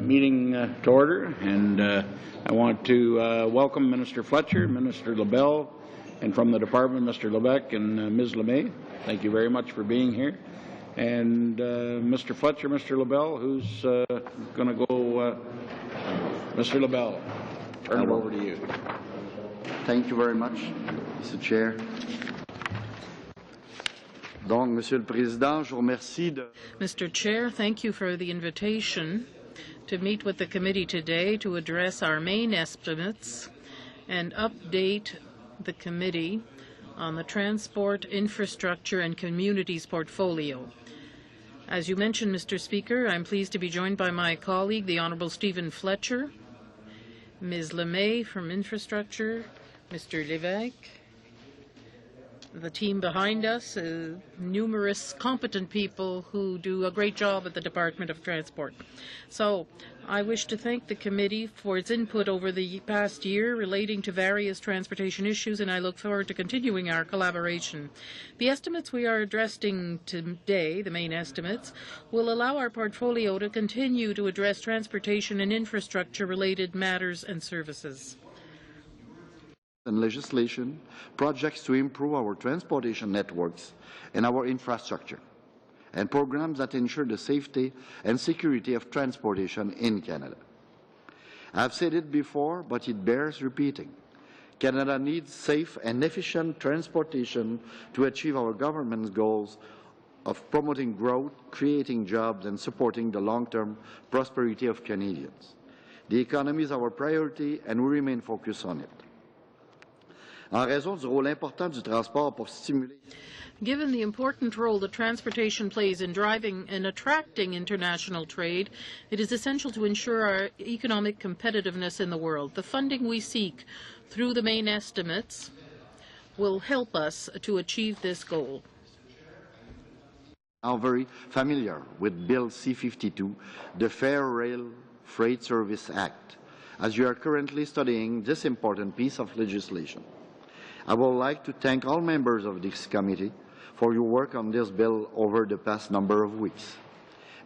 Meeting to order, and I want to welcome Minister Fletcher, Minister LaBelle, and from the department, Mr. Lebec and Ms. LeMay. Thank you very much for being here. And Mr. Fletcher, Mr. LaBelle, who's going to go? Mr. LaBelle, turn it over to you. Thank you very much, Mr. Chair. Donc, Monsieur le Président, je vous remercie de... Mr. Chair, thank you for the invitation to meet with the committee today to address our main estimates and update the committee on the transport, infrastructure and communities portfolio. As you mentioned, Mr. Speaker, I'm pleased to be joined by my colleague, the Honourable Stephen Fletcher, Ms. LeMay from Infrastructure, Mr. Lévesque, the team behind us, numerous competent people who do a great job at the Department of Transport. So I wish to thank the committee for its input over the past year relating to various transportation issues, and I look forward to continuing our collaboration. The estimates we are addressing today, the main estimates, will allow our portfolio to continue to address transportation and infrastructure-related matters and services. And legislation, projects to improve our transportation networks and our infrastructure, and programs that ensure the safety and security of transportation in Canada. I've said it before, but it bears repeating. Canada needs safe and efficient transportation to achieve our government's goals of promoting growth, creating jobs, and supporting the long-term prosperity of Canadians. The economy is our priority, and we remain focused on it. En raison du rôle important du transport pour stimuler. Given the important role that transportation plays in driving and attracting international trade, it is essential to ensure our economic competitiveness in the world. The funding we seek through the main estimates will help us to achieve this goal. Now very familiar with Bill C-52, the Fair Rail Freight Service Act, as you are currently studying this important piece of legislation. I would like to thank all members of this committee for your work on this bill over the past number of weeks.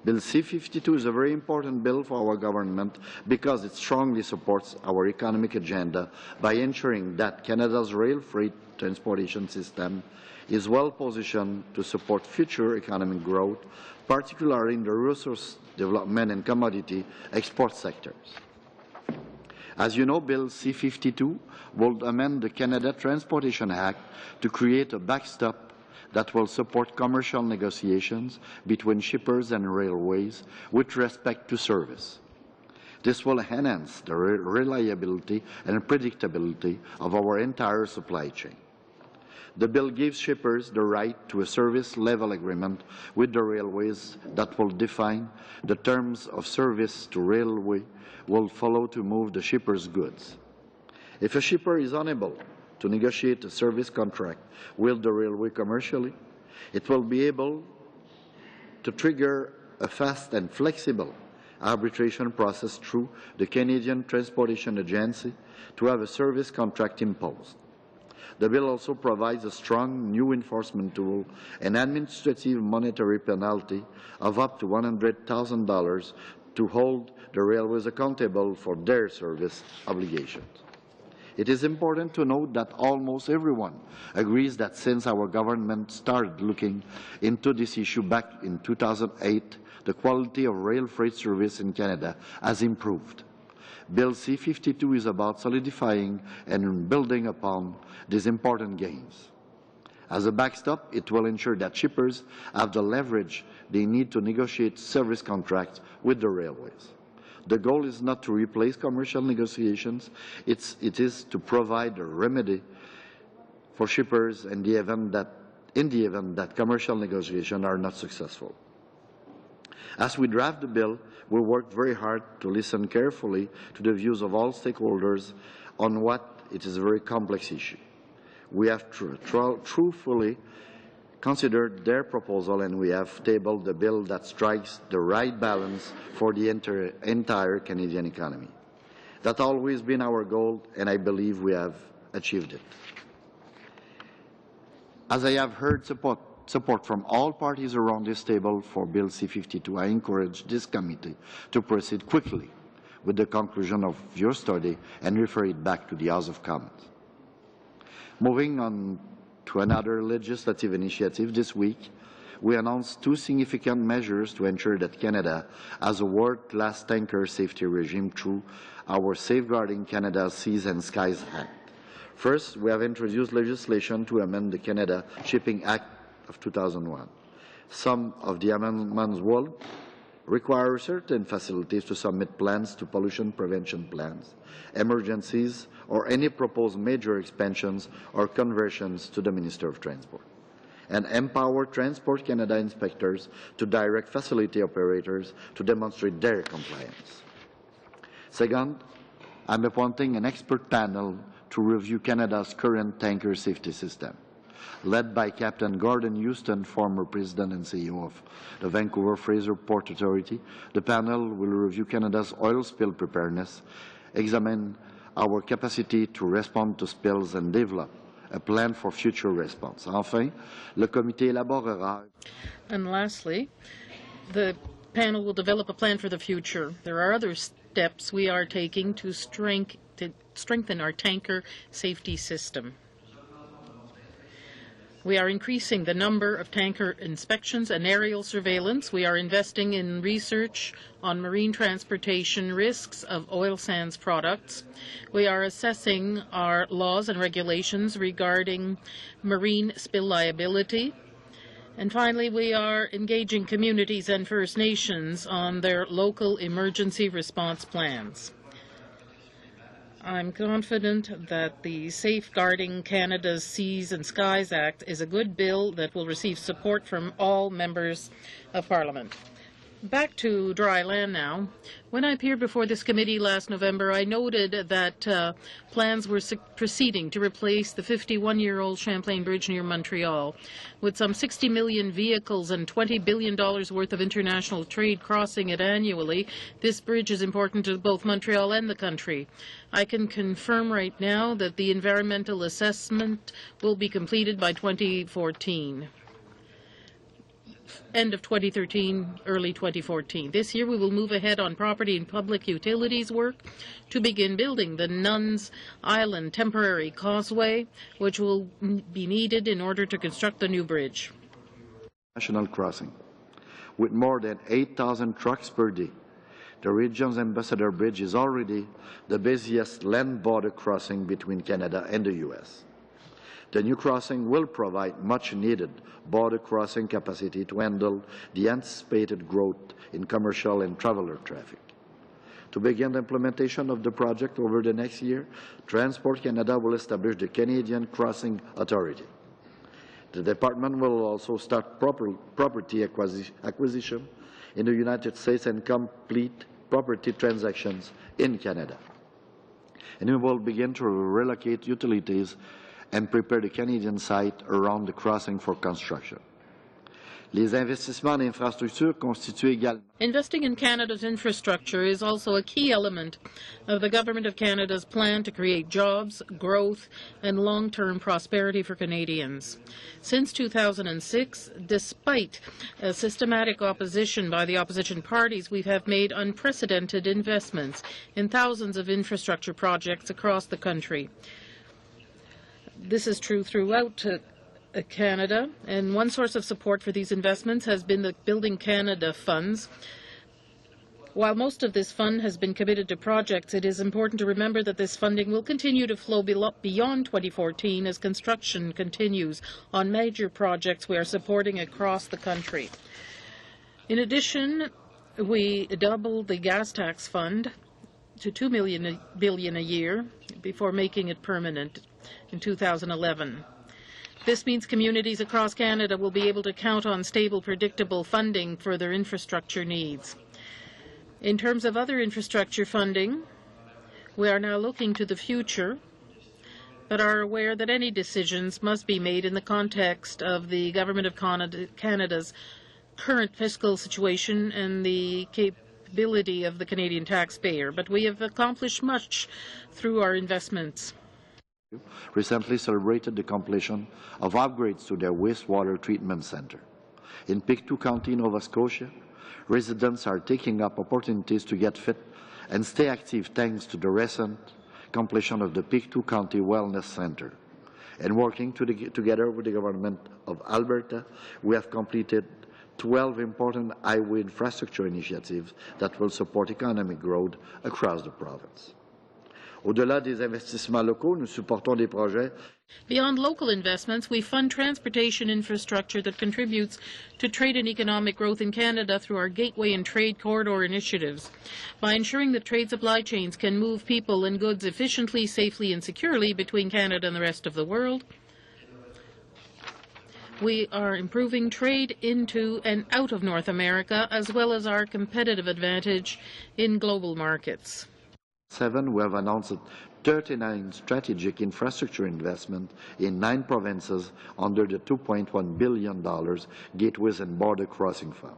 Bill C-52 is a very important bill for our government because it strongly supports our economic agenda by ensuring that Canada's rail freight transportation system is well positioned to support future economic growth, particularly in the resource development and commodity export sectors. As you know, Bill C-52 will amend the Canada Transportation Act to create a backstop that will support commercial negotiations between shippers and railways with respect to service. This will enhance the reliability and predictability of our entire supply chain. The bill gives shippers the right to a service level agreement with the railways that will define the terms of service the railway will follow to move the shipper's goods. If a shipper is unable to negotiate a service contract with the railway commercially, it will be able to trigger a fast and flexible arbitration process through the Canadian Transportation Agency to have a service contract imposed. The bill also provides a strong new enforcement tool, an administrative monetary penalty of up to $100,000 to hold the railways accountable for their service obligations. It is important to note that almost everyone agrees that since our government started looking into this issue back in 2008, the quality of rail freight service in Canada has improved. Bill C-52 is about solidifying and building upon these important gains. As a backstop, it will ensure that shippers have the leverage they need to negotiate service contracts with the railways. The goal is not to replace commercial negotiations, it is to provide a remedy for shippers in the event that commercial negotiations are not successful. As we draft the bill, we worked very hard to listen carefully to the views of all stakeholders on what it is a very complex issue. We have truthfully considered their proposal, and we have tabled a bill that strikes the right balance for the entire Canadian economy. That's always been our goal, and I believe we have achieved it. As I have heard support from all parties around this table for Bill C-52, I encourage this committee to proceed quickly with the conclusion of your study and refer it back to the House of Commons. Moving on to another legislative initiative this week, we announced two significant measures to ensure that Canada has a world-class tanker safety regime through our Safeguarding Canada's Seas and Skies Act. First, we have introduced legislation to amend the Canada Shipping Act of 2001. Some of the amendments will require certain facilities to submit plans to pollution prevention plans, emergencies, or any proposed major expansions or conversions to the Minister of Transport, and empower Transport Canada inspectors to direct facility operators to demonstrate their compliance. Second, I'm appointing an expert panel to review Canada's current tanker safety system. Led by Captain Gordon Houston, former President and CEO of the Vancouver Fraser Port Authority, the panel will review Canada's oil spill preparedness, examine our capacity to respond to spills, and develop a plan for future response. Enfin, le comité élaborera. And lastly, the panel will develop a plan for the future. There are other steps we are taking to strengthen our tanker safety system. We are increasing the number of tanker inspections and aerial surveillance. We are investing in research on marine transportation risks of oil sands products. We are assessing our laws and regulations regarding marine spill liability. And finally, we are engaging communities and First Nations on their local emergency response plans. I'm confident that the Safeguarding Canada's Seas and Skies Act is a good bill that will receive support from all members of Parliament. Back to dry land now. When I appeared before this committee last November, I noted that plans were proceeding to replace the 51-year-old Champlain Bridge near Montreal. With some 60 million vehicles and $20 billion worth of international trade crossing it annually, this bridge is important to both Montreal and the country. I can confirm right now that the environmental assessment will be completed by 2014. End of 2013, early 2014. This year we will move ahead on property and public utilities work to begin building the Nuns Island temporary causeway, which will be needed in order to construct the new bridge. National crossing. With more than 8,000 trucks per day, the region's Ambassador Bridge is already the busiest land border crossing between Canada and the U.S. The new crossing will provide much-needed border crossing capacity to handle the anticipated growth in commercial and traveler traffic. To begin the implementation of the project over the next year, Transport Canada will establish the Canadian Crossing Authority. The department will also start property acquisition in the United States and complete property transactions in Canada. And we will begin to relocate utilities and prepare the Canadian site around the crossing for construction. Les investissements en infrastructure constituent également. Investing in Canada's infrastructure is also a key element of the Government of Canada's plan to create jobs, growth, and long-term prosperity for Canadians. Since 2006, despite a systematic opposition by the opposition parties, we have made unprecedented investments in thousands of infrastructure projects across the country. This is true throughout Canada, and one source of support for these investments has been the Building Canada funds. While most of this fund has been committed to projects, it is important to remember that this funding will continue to flow beyond 2014 as construction continues on major projects we are supporting across the country. In addition, we doubled the gas tax fund to $2 billion a year before making it permanent in 2011. This means communities across Canada will be able to count on stable, predictable funding for their infrastructure needs. In terms of other infrastructure funding, we are now looking to the future, but are aware that any decisions must be made in the context of the Government of Canada's current fiscal situation and the capability of the Canadian taxpayer. But we have accomplished much through our investments. Recently celebrated the completion of upgrades to their wastewater treatment center. In Pictou County, Nova Scotia, residents are taking up opportunities to get fit and stay active thanks to the recent completion of the Pictou County Wellness Center. And working together with the Government of Alberta, we have completed 12 important highway infrastructure initiatives that will support economic growth across the province. Au-delà des investissements locaux, nous supportons des projets. Beyond local investments, we fund transportation infrastructure that contributes to trade and economic growth in Canada through our Gateway and Trade Corridor initiatives. By ensuring that trade supply chains can move people and goods efficiently, safely, and securely between Canada and the rest of the world, we are improving trade into and out of North America, as well as our competitive advantage in global markets. We have announced 39 strategic infrastructure investment in 9 provinces under the $2.1 billion Gateways and Border Crossing Fund.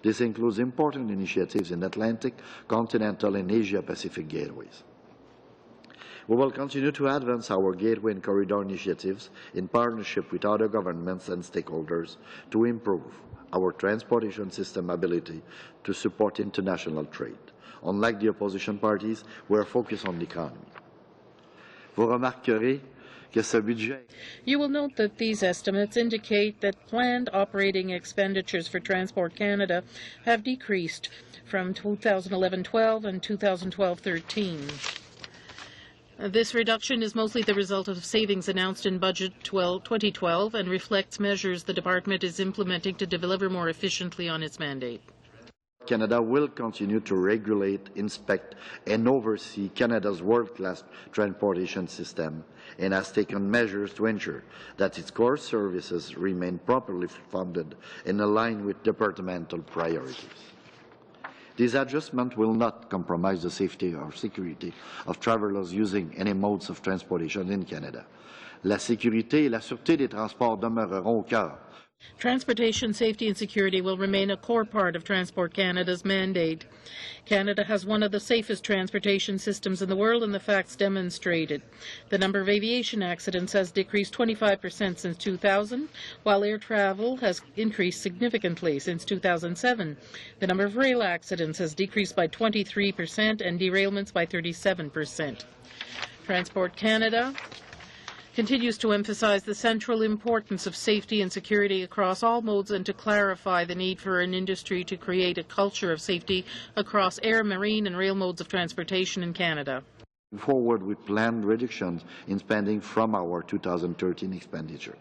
This includes important initiatives in Atlantic, continental, and Asia-Pacific gateways. We will continue to advance our Gateway and Corridor initiatives in partnership with other governments and stakeholders to improve our transportation system ability to support international trade. Unlike the opposition parties, we are focused on the economy. Vous remarquerez que ce budget. You will note that these estimates indicate that planned operating expenditures for Transport Canada have decreased from 2011-12 and 2012-13. This reduction is mostly the result of savings announced in Budget 2012 and reflects measures the Department is implementing to deliver more efficiently on its mandate. Canada will continue to regulate, inspect, and oversee Canada's world-class transportation system and has taken measures to ensure that its core services remain properly funded and aligned with departmental priorities. These adjustments will not compromise the safety or security of travelers using any modes of transportation in Canada. La sécurité et la sûreté des transports demeureront au cœur. Transportation safety and security will remain a core part of Transport Canada's mandate. Canada has one of the safest transportation systems in the world, and the facts demonstrate it. The number of aviation accidents has decreased 25% since 2000, while air travel has increased significantly since 2007. The number of rail accidents has decreased by 23% and derailments by 37%. Transport Canada continues to emphasize the central importance of safety and security across all modes and to clarify the need for an industry to create a culture of safety across air, marine and rail modes of transportation in Canada. Forward with planned reductions in spending from our 2013 expenditures.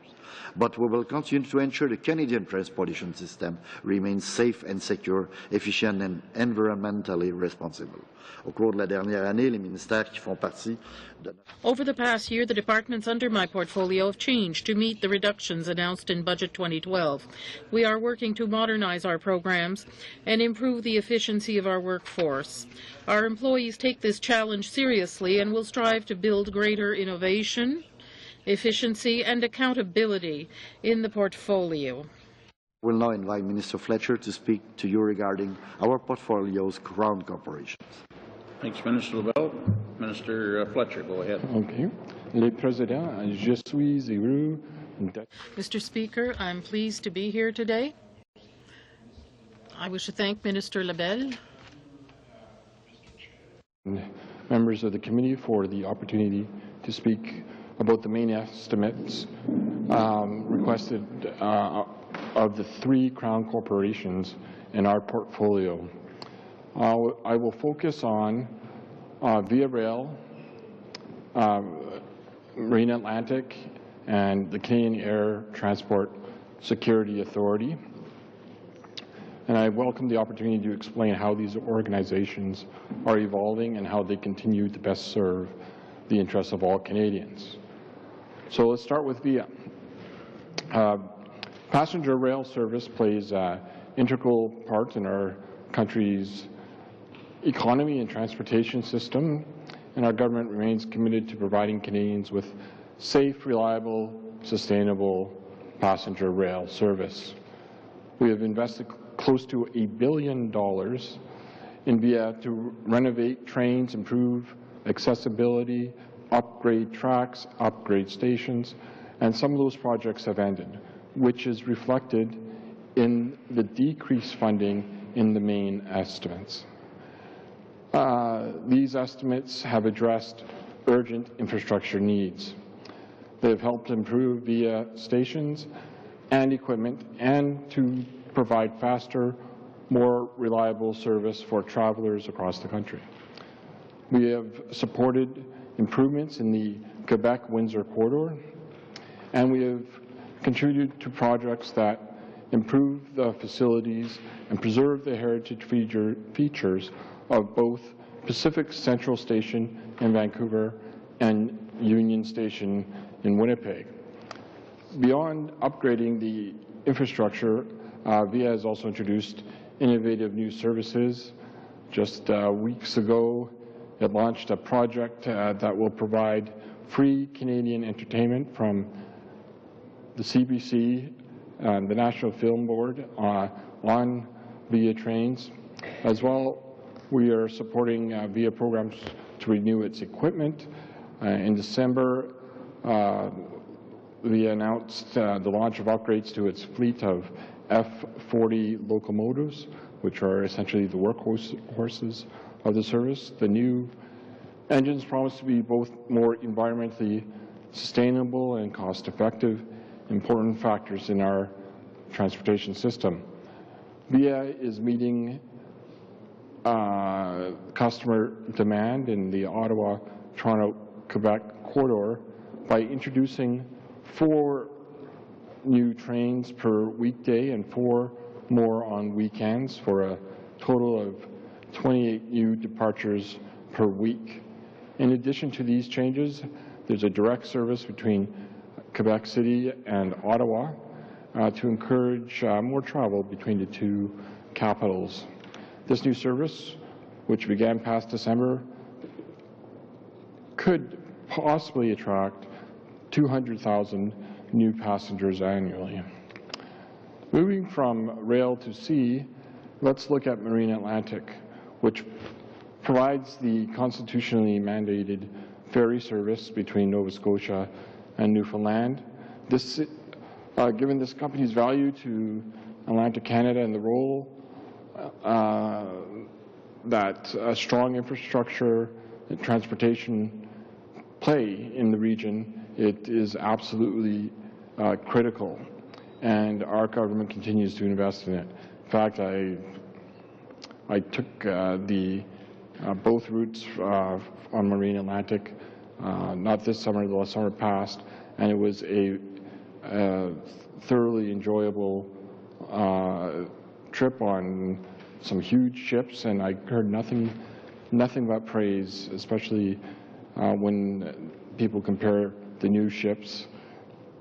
But we will continue to ensure the Canadian transportation system remains safe and secure, efficient and environmentally responsible. Au cours de la dernière année, les ministères qui font partie de... Over the past year, the departments under my portfolio have changed to meet the reductions announced in Budget 2012. We are working to modernize our programs and improve the efficiency of our workforce. Our employees take this challenge seriously and will strive to build greater innovation, efficiency and accountability in the portfolio. I will now invite Minister Fletcher to speak to you regarding our portfolio's Crown corporations. Thanks, Minister LaBelle. Minister Fletcher, go ahead. Okay. Le Président, je suis heureux. Mr. Speaker, I'm pleased to be here today. I wish to thank Minister LaBelle, members of the committee for the opportunity to speak about the main estimates requested of the 3 Crown corporations in our portfolio. I will focus on Via Rail, Marine Atlantic, and the Canadian Air Transport Security Authority. And I welcome the opportunity to explain how these organizations are evolving and how they continue to best serve the interests of all Canadians. So let's start with Via. Passenger rail service plays an integral part in our country's economy and transportation system, and our government remains committed to providing Canadians with safe, reliable, sustainable passenger rail service. We have invested close to $1 billion in Via to renovate trains, improve accessibility, upgrade tracks, upgrade stations, and some of those projects have ended, which is reflected in the decreased funding in the main estimates. These estimates have addressed urgent infrastructure needs. They have helped improve Via stations and equipment and to provide faster, more reliable service for travelers across the country. We have supported improvements in the Quebec-Windsor corridor, and we have contributed to projects that improve the facilities and preserve the heritage features of both Pacific Central Station in Vancouver and Union Station in Winnipeg. Beyond upgrading the infrastructure, Via has also introduced innovative new services. Just weeks ago, it launched a project that will provide free Canadian entertainment from the CBC, the National Film Board, on Via trains. As well, we are supporting Via programs to renew its equipment. In December, Via announced the launch of upgrades to its fleet of F40 locomotives, which are essentially the workhorses of the service. The new engines promise to be both more environmentally sustainable and cost-effective, important factors in our transportation system. Via is meeting customer demand in the Ottawa-Toronto Quebec corridor by introducing 4 new trains per weekday and 4 more on weekends for a total of 28 new departures per week. In addition to these changes, there's a direct service between Quebec City and Ottawa to encourage more travel between the 2 capitals. This new service, which began past December, could possibly attract 200,000 new passengers annually. Moving from rail to sea, let's look at Marine Atlantic, which provides the constitutionally mandated ferry service between Nova Scotia and Newfoundland. This, given this company's value to Atlantic Canada and the role that a strong infrastructure and transportation play in the region, it is absolutely critical, and our government continues to invest in it. In fact, I took both routes on Marine Atlantic, not this summer, the summer past, and it was a thoroughly enjoyable trip on some huge ships, and I heard nothing but praise, especially when people compare the new ships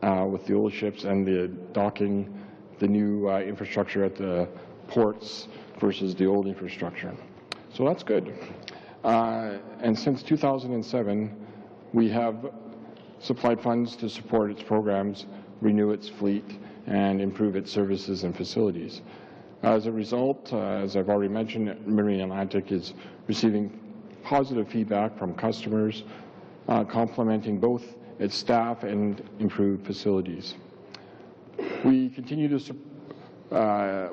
with the old ships and the docking, the new infrastructure at the ports versus the old infrastructure. So that's good. And since 2007, we have supplied funds to support its programs, renew its fleet, and improve its services and facilities. As a result, as I've already mentioned, Marine Atlantic is receiving positive feedback from customers, complementing both its staff and improved facilities. We continue to,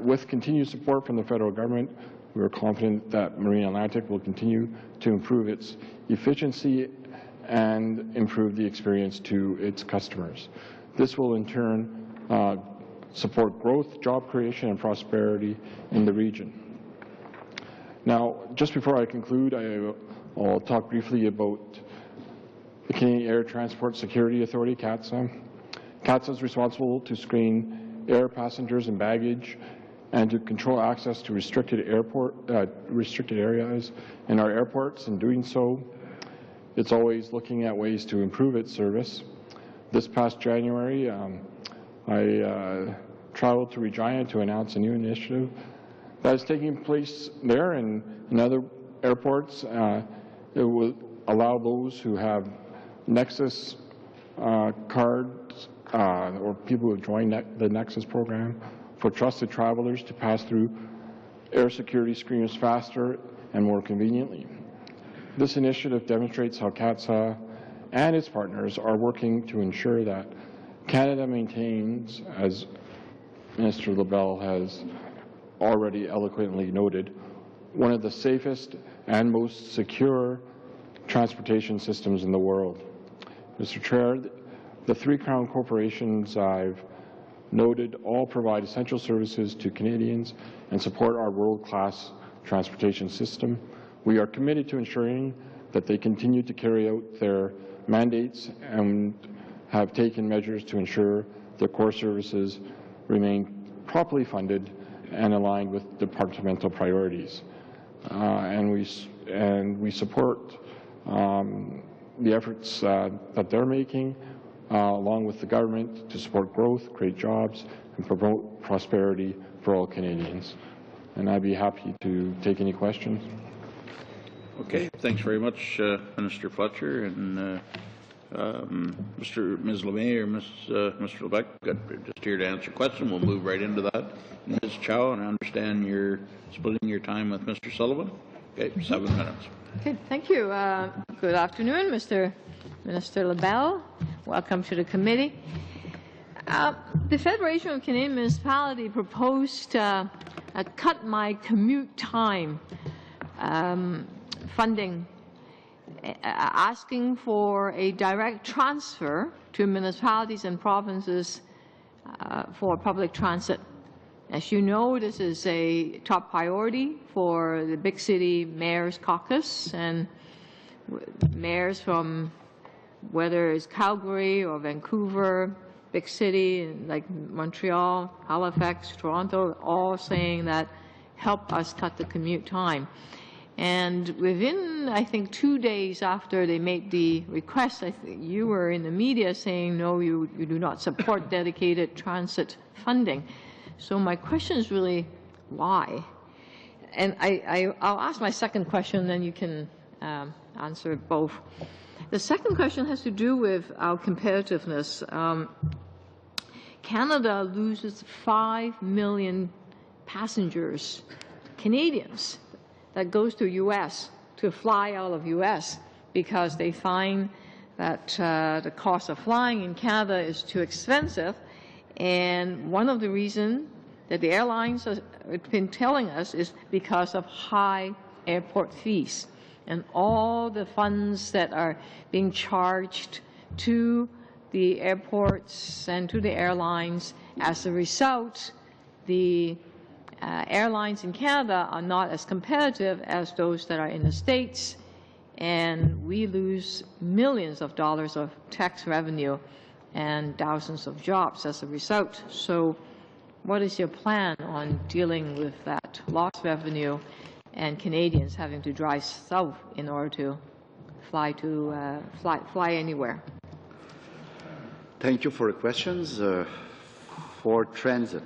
with continued support from the federal government, we are confident that Marine Atlantic will continue to improve its efficiency and improve the experience to its customers. This will in turn support growth, job creation, and prosperity in the region. Now, just before I conclude, I'll talk briefly about the Canadian Air Transport Security Authority, CATSA. CATSA is responsible to screen air passengers and baggage and to control access to restricted areas in our airports. In doing so, it's always looking at ways to improve its service. This past January, I traveled to Regina to announce a new initiative that is taking place there and in other airports. It will allow those who have Nexus cards or people who have joined the Nexus program for trusted travelers to pass through air security screeners faster and more conveniently. This initiative demonstrates how CATSA and its partners are working to ensure that Canada maintains, as Minister LaBelle has already eloquently noted, one of the safest and most secure transportation systems in the world. Mr. Chair, the 3 Crown corporations I've noted all provide essential services to Canadians and support our world-class transportation system. We are committed to ensuring that they continue to carry out their mandates and have taken measures to ensure their core services remain properly funded and aligned with departmental priorities. And we support the efforts that they're making, along with the government, to support growth, create jobs, and promote prosperity for all Canadians. And I'd be happy to take any questions. Okay, thanks very much, Minister Fletcher. And Ms. LeMay or Mr. Lebec, just here to answer questions. We'll move right into that. Ms. Chow, and I understand you're splitting your time with Mr. Sullivan. Okay, 7 minutes. Okay, thank you. Good afternoon, Minister LaBelle. Welcome to the committee. The Federation of Canadian Municipalities proposed a cut my commute time funding, asking for a direct transfer to municipalities and provinces for public transit. As you know, this is a top priority for the Big City Mayors Caucus, and mayors from whether it's Calgary or Vancouver, big city like Montreal, Halifax, Toronto, all saying that help us cut the commute time. And within, I think, 2 days after they made the request, I think you were in the media saying, no, you do not support dedicated transit funding. So my question is really, why? And I'll ask my second question, then you can answer both. The second question has to do with our competitiveness. Canada loses 5 million passengers, Canadians, that goes to U.S. to fly out of U.S. because they find that the cost of flying in Canada is too expensive. And one of the reasons that the airlines have been telling us is because of high airport fees and all the funds that are being charged to the airports and to the airlines. As a result, the airlines in Canada are not as competitive as those that are in the States, and we lose millions of dollars of tax revenue and thousands of jobs as a result. So what is your plan on dealing with that lost revenue and Canadians having to drive south in order to fly anywhere? Thank you for the questions. For transit,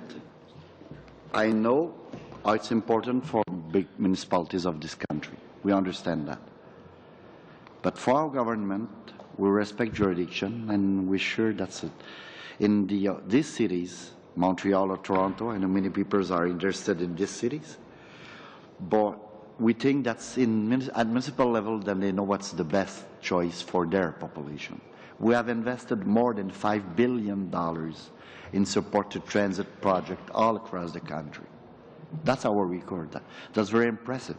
I know it's important for big municipalities of this country. We understand that. But for our government, we respect jurisdiction, and we're sure that's it. In these cities, Montreal or Toronto, I know many people are interested in these cities, but we think that's at municipal level, then they know what's the best choice for their population. We have invested more than $5 billion in support to transit projects all across the country. That's our record. That's very impressive.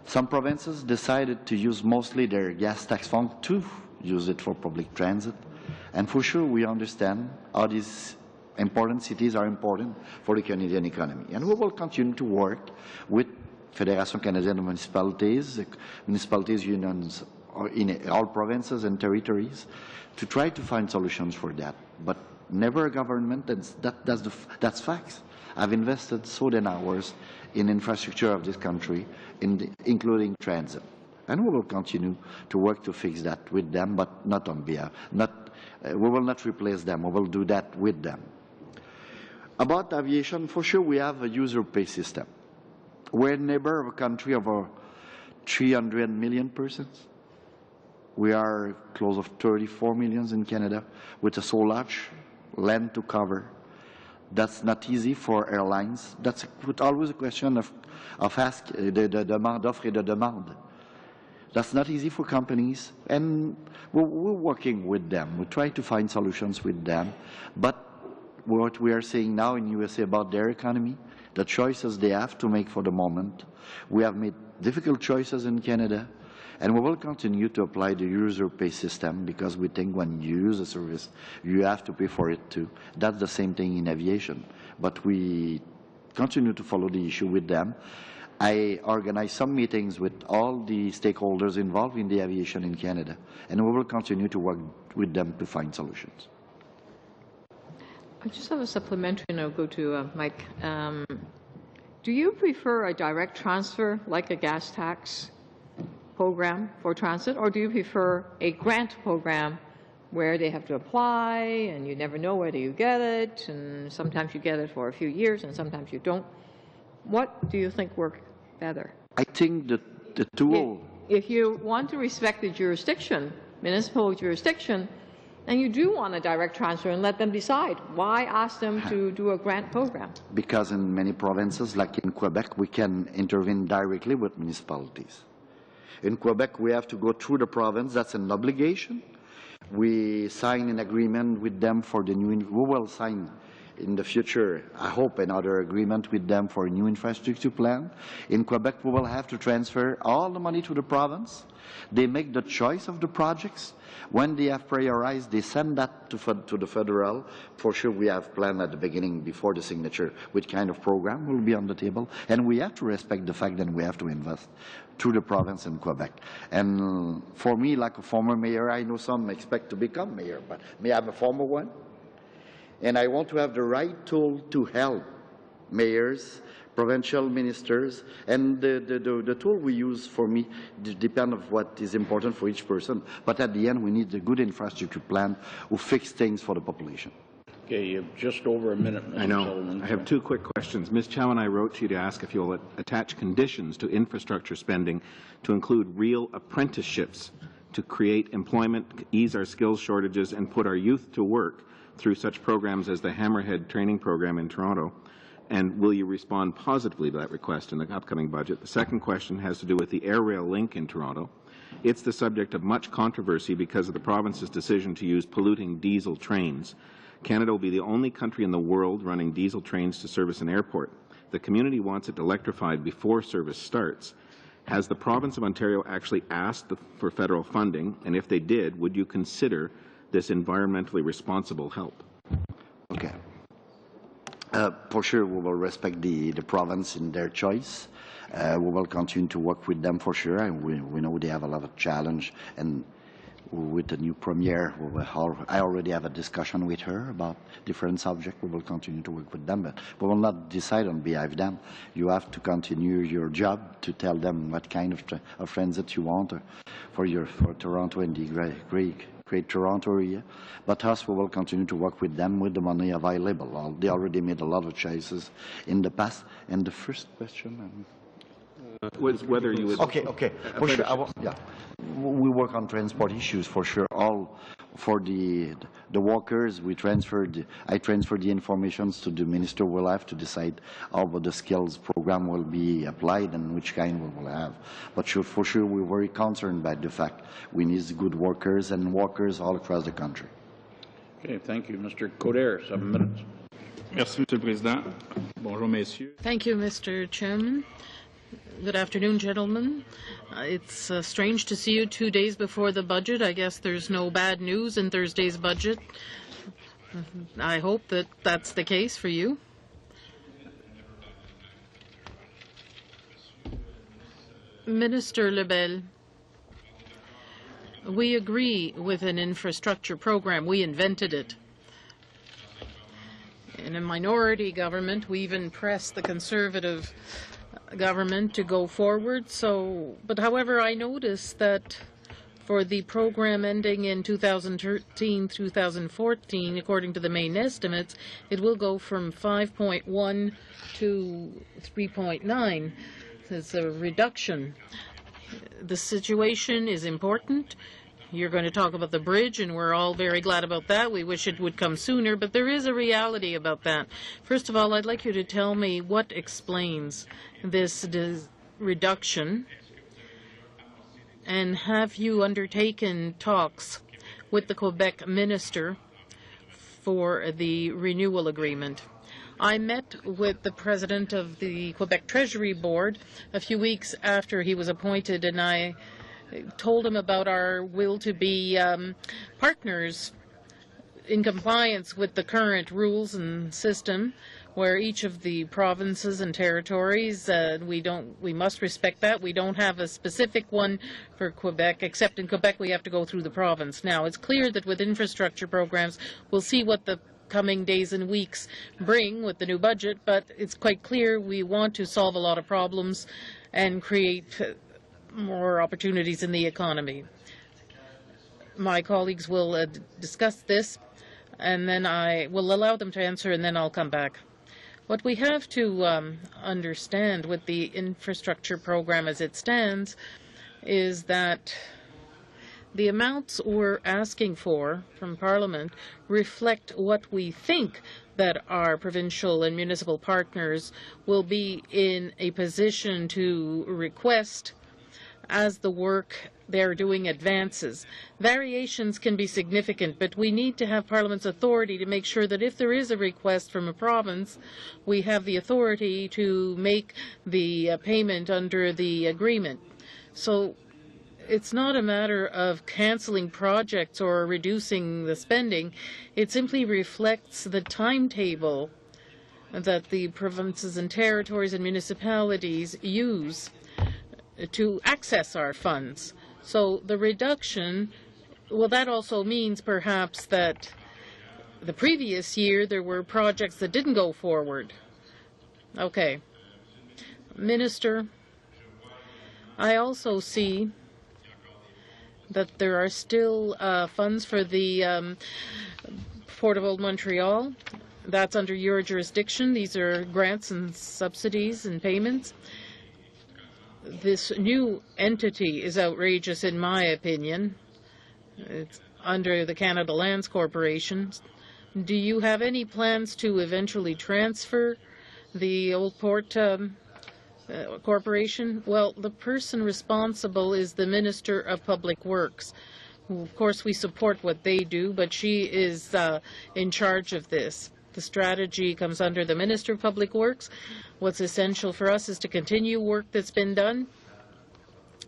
Some provinces decided to use mostly their gas tax fund to use it for public transit. And for sure, we understand how these important cities are important for the Canadian economy. And we will continue to work with Fédération Canadienne of Municipalities, municipalities unions in all provinces and territories to try to find solutions for that. But never a government, that's facts. I've invested so many hours in infrastructure of this country, including transit. And we will continue to work to fix that with them, but not on behalf. We will not replace them. We will do that with them. About aviation, for sure, we have a user pay system. We're a neighbor of a country of 300 million persons. We are close of 34 million in Canada with a so large land to cover. That's not easy for airlines. That's always a question of ask the demand, offre et de demande. That's not easy for companies, and we're working with them. We try to find solutions with them. But what we are saying now in USA about their economy, the choices they have to make for the moment, we have made difficult choices in Canada, and we will continue to apply the user pay system because we think when you use a service, you have to pay for it too. That's the same thing in aviation. But we continue to follow the issue with them. I organize some meetings with all the stakeholders involved in the aviation in Canada, and we will continue to work with them to find solutions. I just have a supplementary, and I'll go to Mike. Do you prefer a direct transfer, like a gas tax program for transit, or do you prefer a grant program where they have to apply and you never know whether you get it, and sometimes you get it for a few years and sometimes you don't? What do you think works better? I think that the tool... If you want to respect the jurisdiction, municipal jurisdiction, and you do want a direct transfer and let them decide, why ask them to do a grant program? Because in many provinces, like in Quebec, we can intervene directly with municipalities. In Quebec, we have to go through the province. That's an obligation. We sign an agreement with them for the new... We will sign in the future, I hope, another agreement with them for a new infrastructure plan. In Quebec, we will have to transfer all the money to the province. They make the choice of the projects. When they have prioritized, they send that to the federal. For sure, we have planned at the beginning, before the signature, which kind of program will be on the table. And we have to respect the fact that we have to invest through the province in Quebec. And for me, like a former mayor, I know some expect to become mayor, but me, I'm a former one. And I want to have the right tool to help mayors, provincial ministers, and the tool we use for me depends on what is important for each person. But at the end, we need a good infrastructure plan who fix things for the population. Okay, you have just over a minute, Mr. I know. Sullivan. I have two quick questions. Ms. Chow and I wrote to you to ask if you'll attach conditions to infrastructure spending to include real apprenticeships to create employment, ease our skills shortages, and put our youth to work through such programs as the Hammerhead training program in Toronto. And will you respond positively to that request in the upcoming budget? The second question has to do with the air rail link in Toronto. It's the subject of much controversy because of the province's decision to use polluting diesel trains. Canada will be the only country in the world running diesel trains to service an airport. The community wants it electrified before service starts. Has the province of Ontario actually asked for federal funding? And if they did, would you consider this environmentally responsible help? Okay. For sure, we will respect the province in their choice. We will continue to work with them for sure, and we know they have a lot of challenge. And with the new premier, I already have a discussion with her about different subjects. We will continue to work with them, but we will not decide on behalf of them. You have to continue your job to tell them what kind of friends that you want for Toronto and the great Toronto area. But us, we will continue to work with them with the money available. They already made a lot of choices in the past. And the first question was whether you would... Okay. For sure. Yeah. We work on transport issues for sure. All for the workers, I transfer the information to the minister. Will have to decide how the skills program will be applied and which kind we will have. But for sure, we're very concerned by the fact we need good workers and workers all across the country. Okay, thank you. Mr. Coder, 7 minutes. Merci, Monsieur le Président. Bonjour, messieurs. Thank you, Mr. Chairman. Good afternoon, gentlemen. It's strange to see you 2 days before the budget. I guess there's no bad news in Thursday's budget. I hope that that's the case for you. Minister Lebel, we agree with an infrastructure program. We invented it. In a minority government, we even pressed the Conservative government to go forward. But however, I noticed that for the program ending in 2013-2014, according to the main estimates, it will go from 5.1 to 3.9. It's a reduction. The situation is important. You're going to talk about the bridge, and we're all very glad about that. We wish it would come sooner, but there is a reality about that. First of all, I'd like you to tell me what explains this reduction, and have you undertaken talks with the Quebec minister for the renewal agreement? I met with the president of the Quebec Treasury Board a few weeks after he was appointed, and I told him about our will to be partners in compliance with the current rules and system, where each of the provinces and territories, we must respect that. We don't have a specific one for Quebec, except in Quebec we have to go through the province. Now, it's clear that with infrastructure programs, we'll see what the coming days and weeks bring with the new budget, but it's quite clear we want to solve a lot of problems and create more opportunities in the economy. My colleagues will discuss this, and then I will allow them to answer, and then I'll come back. What we have to understand with the infrastructure program as it stands is that the amounts we're asking for from Parliament reflect what we think that our provincial and municipal partners will be in a position to request as the work they're doing advances. Variations can be significant, but we need to have Parliament's authority to make sure that if there is a request from a province, we have the authority to make the payment under the agreement. So it's not a matter of cancelling projects or reducing the spending. It simply reflects the timetable that the provinces and territories and municipalities use to access our funds. So the reduction, well, that also means perhaps that the previous year there were projects that didn't go forward. Okay. Minister, I also see that there are still funds for the Port of Old Montreal. That's under your jurisdiction. These are grants and subsidies and payments. This new entity is outrageous in my opinion. It's under the Canada Lands Corporation. Do you have any plans to eventually transfer the Old Port Corporation? Well, the person responsible is the Minister of Public Works. Of course, we support what they do, but she is in charge of this. The strategy comes under the Minister of Public Works. What's essential for us is to continue work that's been done.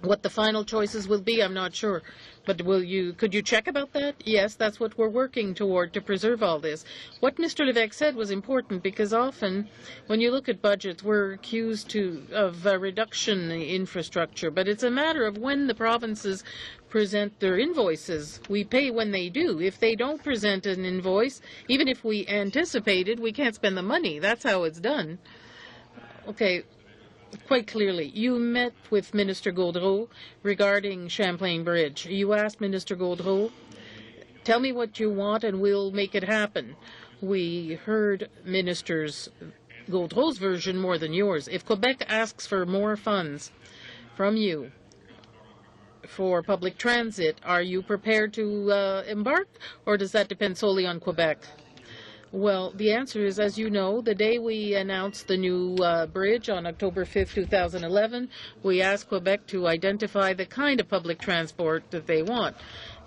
What the final choices will be, I'm not sure. But could you check about that? Yes, that's what we're working toward, to preserve all this. What Mr. Levesque said was important, because often when you look at budgets, we're accused of a reduction in infrastructure. But it's a matter of when the provinces present their invoices. We pay when they do. If they don't present an invoice, even if we anticipated, we can't spend the money. That's how it's done. Okay. Quite clearly, you met with Minister Gaudreau regarding Champlain Bridge. You asked Minister Gaudreau, tell me what you want and we'll make it happen. We heard Minister Gaudreau's version more than yours. If Quebec asks for more funds from you for public transit, are you prepared to embark, or does that depend solely on Quebec? Well, the answer is, as you know, the day we announced the new bridge on October 5th, 2011, we asked Quebec to identify the kind of public transport that they want.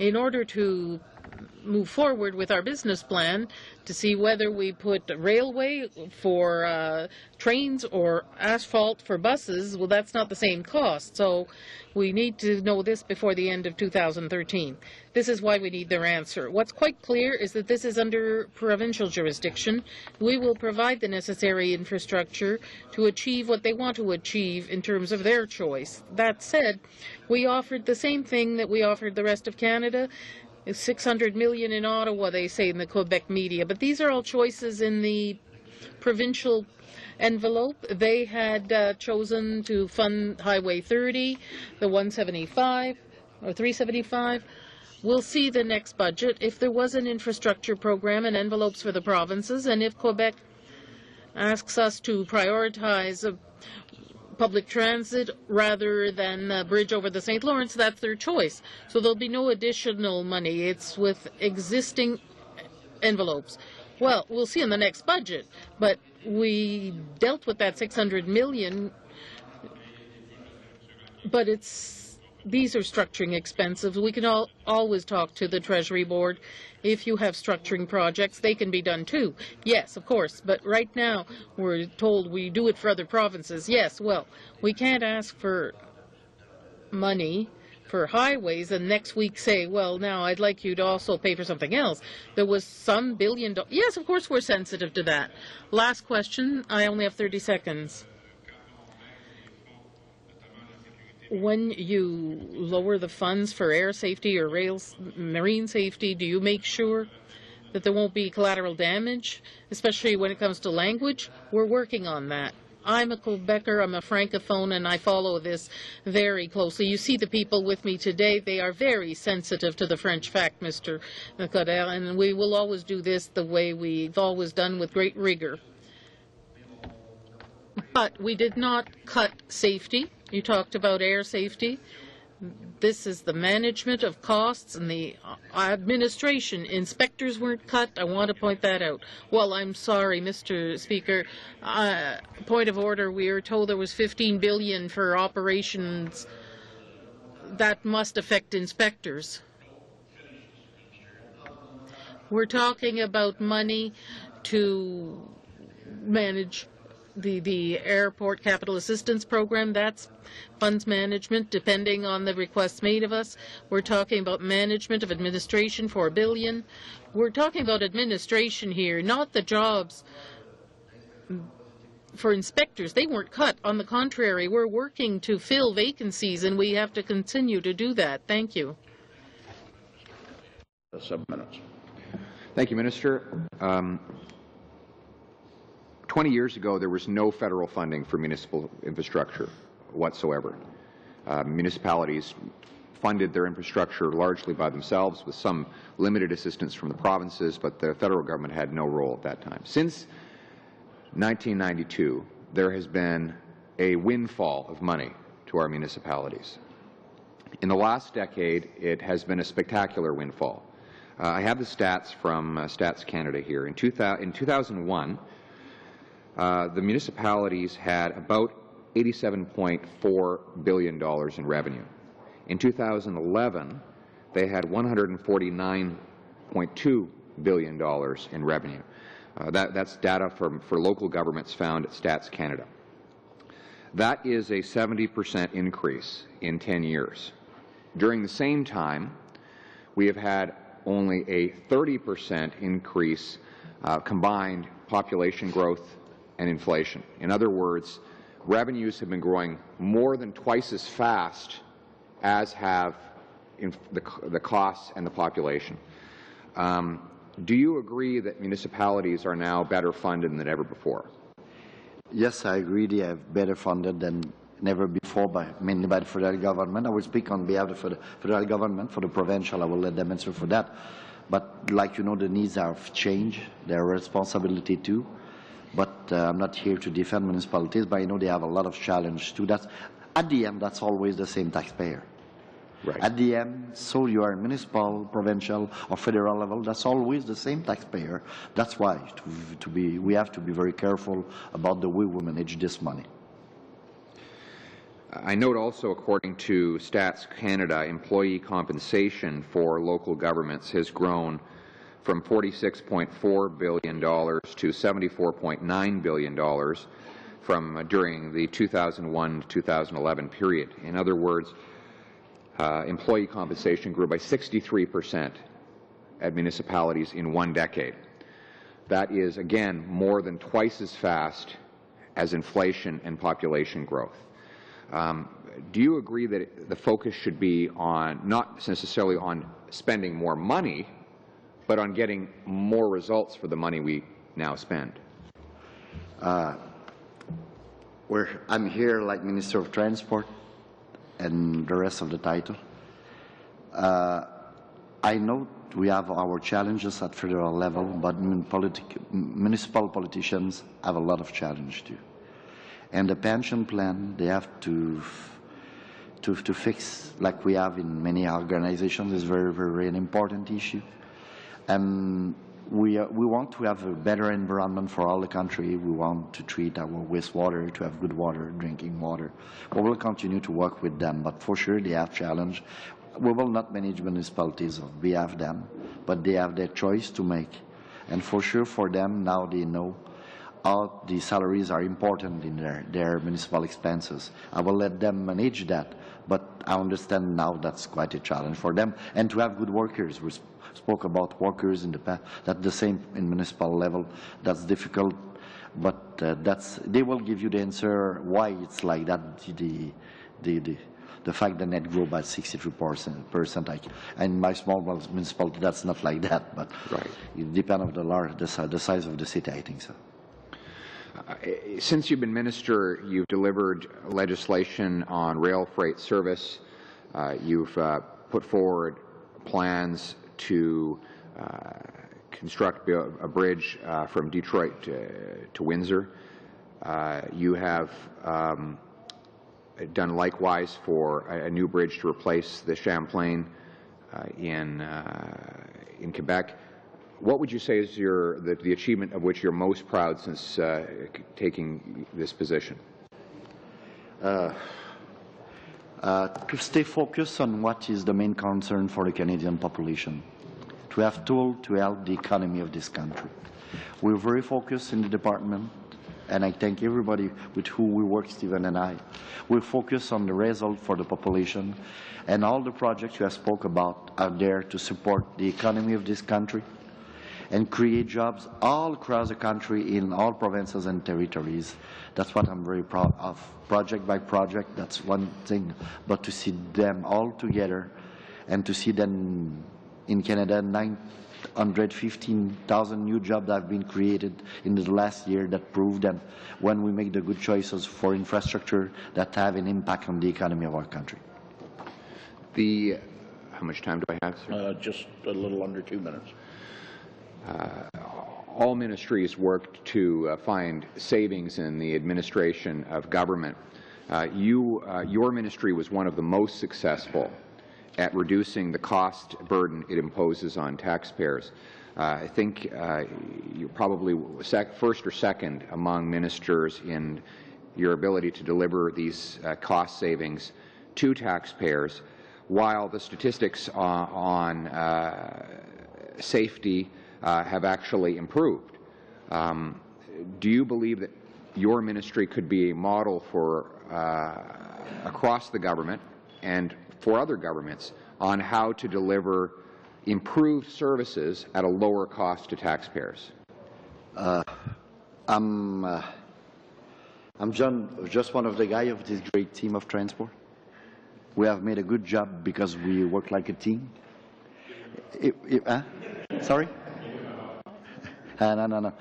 In order to move forward with our business plan to see whether we put railway for trains or asphalt for buses, well, that's not the same cost. So we need to know this before the end of 2013. This is why we need their answer. What's quite clear is that this is under provincial jurisdiction. We will provide the necessary infrastructure to achieve what they want to achieve in terms of their choice. That said, we offered the same thing that we offered the rest of Canada. 600 million in Ottawa, they say in the Quebec media. But these are all choices in the provincial envelope. They had chosen to fund Highway 30, the 175 or 375. We'll see the next budget if there was an infrastructure program and envelopes for the provinces, and if Quebec asks us to prioritize public transit rather than a bridge over the St. Lawrence, that's their choice. So there'll be no additional money. It's with existing envelopes. Well, we'll see in the next budget, but we dealt with that 600 million, but these are structuring expenses. We can always talk to the Treasury Board. If you have structuring projects, they can be done too. Yes, of course, but right now we're told we do it for other provinces. Yes, well, we can't ask for money for highways and next week say, well, now I'd like you to also pay for something else. There was some billion dollars. Yes, of course we're sensitive to that. Last question. I only have 30 seconds. When you lower the funds for air safety or marine safety, do you make sure that there won't be collateral damage, especially when it comes to language? We're working on that. I'm a Quebecer, I'm a Francophone, and I follow this very closely. You see the people with me today, they are very sensitive to the French fact, Mr. Coder, and we will always do this the way we've always done, with great rigor. But we did not cut safety. You talked about air safety. This is the management of costs and the administration. Inspectors weren't cut. I want to point that out. Well, I'm sorry, Mr. Speaker. Point of order. We were told there was $15 billion for operations that must affect inspectors. We're talking about money to manage the airport capital assistance program. That's funds management, depending on the requests made of us. We're talking about management of administration for $1 billion. We're talking about administration here, not the jobs for inspectors. They weren't cut. On the contrary, we're working to fill vacancies, and we have to continue to do that. Thank you. 7 minutes. Thank you, Minister. 20 years ago, there was no federal funding for municipal infrastructure whatsoever. Municipalities funded their infrastructure largely by themselves with some limited assistance from the provinces, but the federal government had no role at that time. Since 1992, there has been a windfall of money to our municipalities. In the last decade, it has been a spectacular windfall. I have the stats from Stats Canada here. In 2001, the municipalities had about $87.4 billion in revenue. In 2011, they had $149.2 billion in revenue. That's data for local governments found at Stats Canada. That is a 70% increase in 10 years. During the same time, we have had only a 30% increase combined population growth and inflation. In other words, revenues have been growing more than twice as fast as have the costs and the population. Do you agree that municipalities are now better funded than ever before? Yes, I agree. They are better funded than never before, mainly by the federal government. I will speak on behalf of the federal government. For the provincial, I will let them answer for that. But like you know, the needs have changed. Their responsibility too. But I'm not here to defend municipalities, but I know they have a lot of challenge too. That's, at the end, that's always the same taxpayer. Right. At the end, so you are municipal, provincial, or federal level, that's always the same taxpayer. That's why we have to be very careful about the way we manage this money. I note also, according to Stats Canada, employee compensation for local governments has grown from $46.4 billion to $74.9 billion during the 2001 to 2011 period. In other words, employee compensation grew by 63% at municipalities in 1 decade. That is, again, more than twice as fast as inflation and population growth. Do you agree that the focus should be on, not necessarily on spending more money, but on getting more results for the money we now spend? I'm here like Minister of Transport and the rest of the title. I know we have our challenges at federal level, but municipal politicians have a lot of challenge too. And the pension plan, they have to fix, like we have in many organizations, is very, very an important issue. And we want to have a better environment for all the country. We want to treat our wastewater, to have good water, drinking water. We will continue to work with them, but for sure they have challenge. We will not manage municipalities on behalf of them, but they have their choice to make. And for sure for them, now they know how the salaries are important in their municipal expenses. I will let them manage that, but I understand now that's quite a challenge for them. And to have good workers. We spoke about workers in the past. That's the same in municipal level. That's difficult, but they will give you the answer why it's like that. The fact that net grew by 63%. And my small municipality, that's not like that. But right. It depends on the size of the city, I think so. Since you've been minister, you've delivered legislation on rail freight service. You've put forward plans to construct a bridge from Detroit to Windsor. You have done likewise for a new bridge to replace the Champlain in Quebec. What would you say is the achievement of which you're most proud since taking this position? to stay focused on what is the main concern for the Canadian population, to have tools to help the economy of this country. We're very focused in the department, and I thank everybody with who we work, Stephen and I. We're focused on the result for the population, and all the projects you have spoke about are there to support the economy of this country and create jobs all across the country in all provinces and territories. That's what I'm very proud of. Project by project, that's one thing, but to see them all together and to see them in Canada, 915,000 new jobs have been created in the last year that prove that when we make the good choices for infrastructure that have an impact on the economy of our country. How much time do I have, sir? Just a little under 2 minutes. All ministries worked to find savings in the administration of government. Your ministry was one of the most successful at reducing the cost burden it imposes on taxpayers. I think you're probably first or second among ministers in your ability to deliver these cost savings to taxpayers, while the statistics on safety have actually improved. Do you believe that your ministry could be a model for across the government and for other governments on how to deliver improved services at a lower cost to taxpayers? I'm just one of the guys of this great team of transport. We have made a good job because we work like a team. Sorry? No,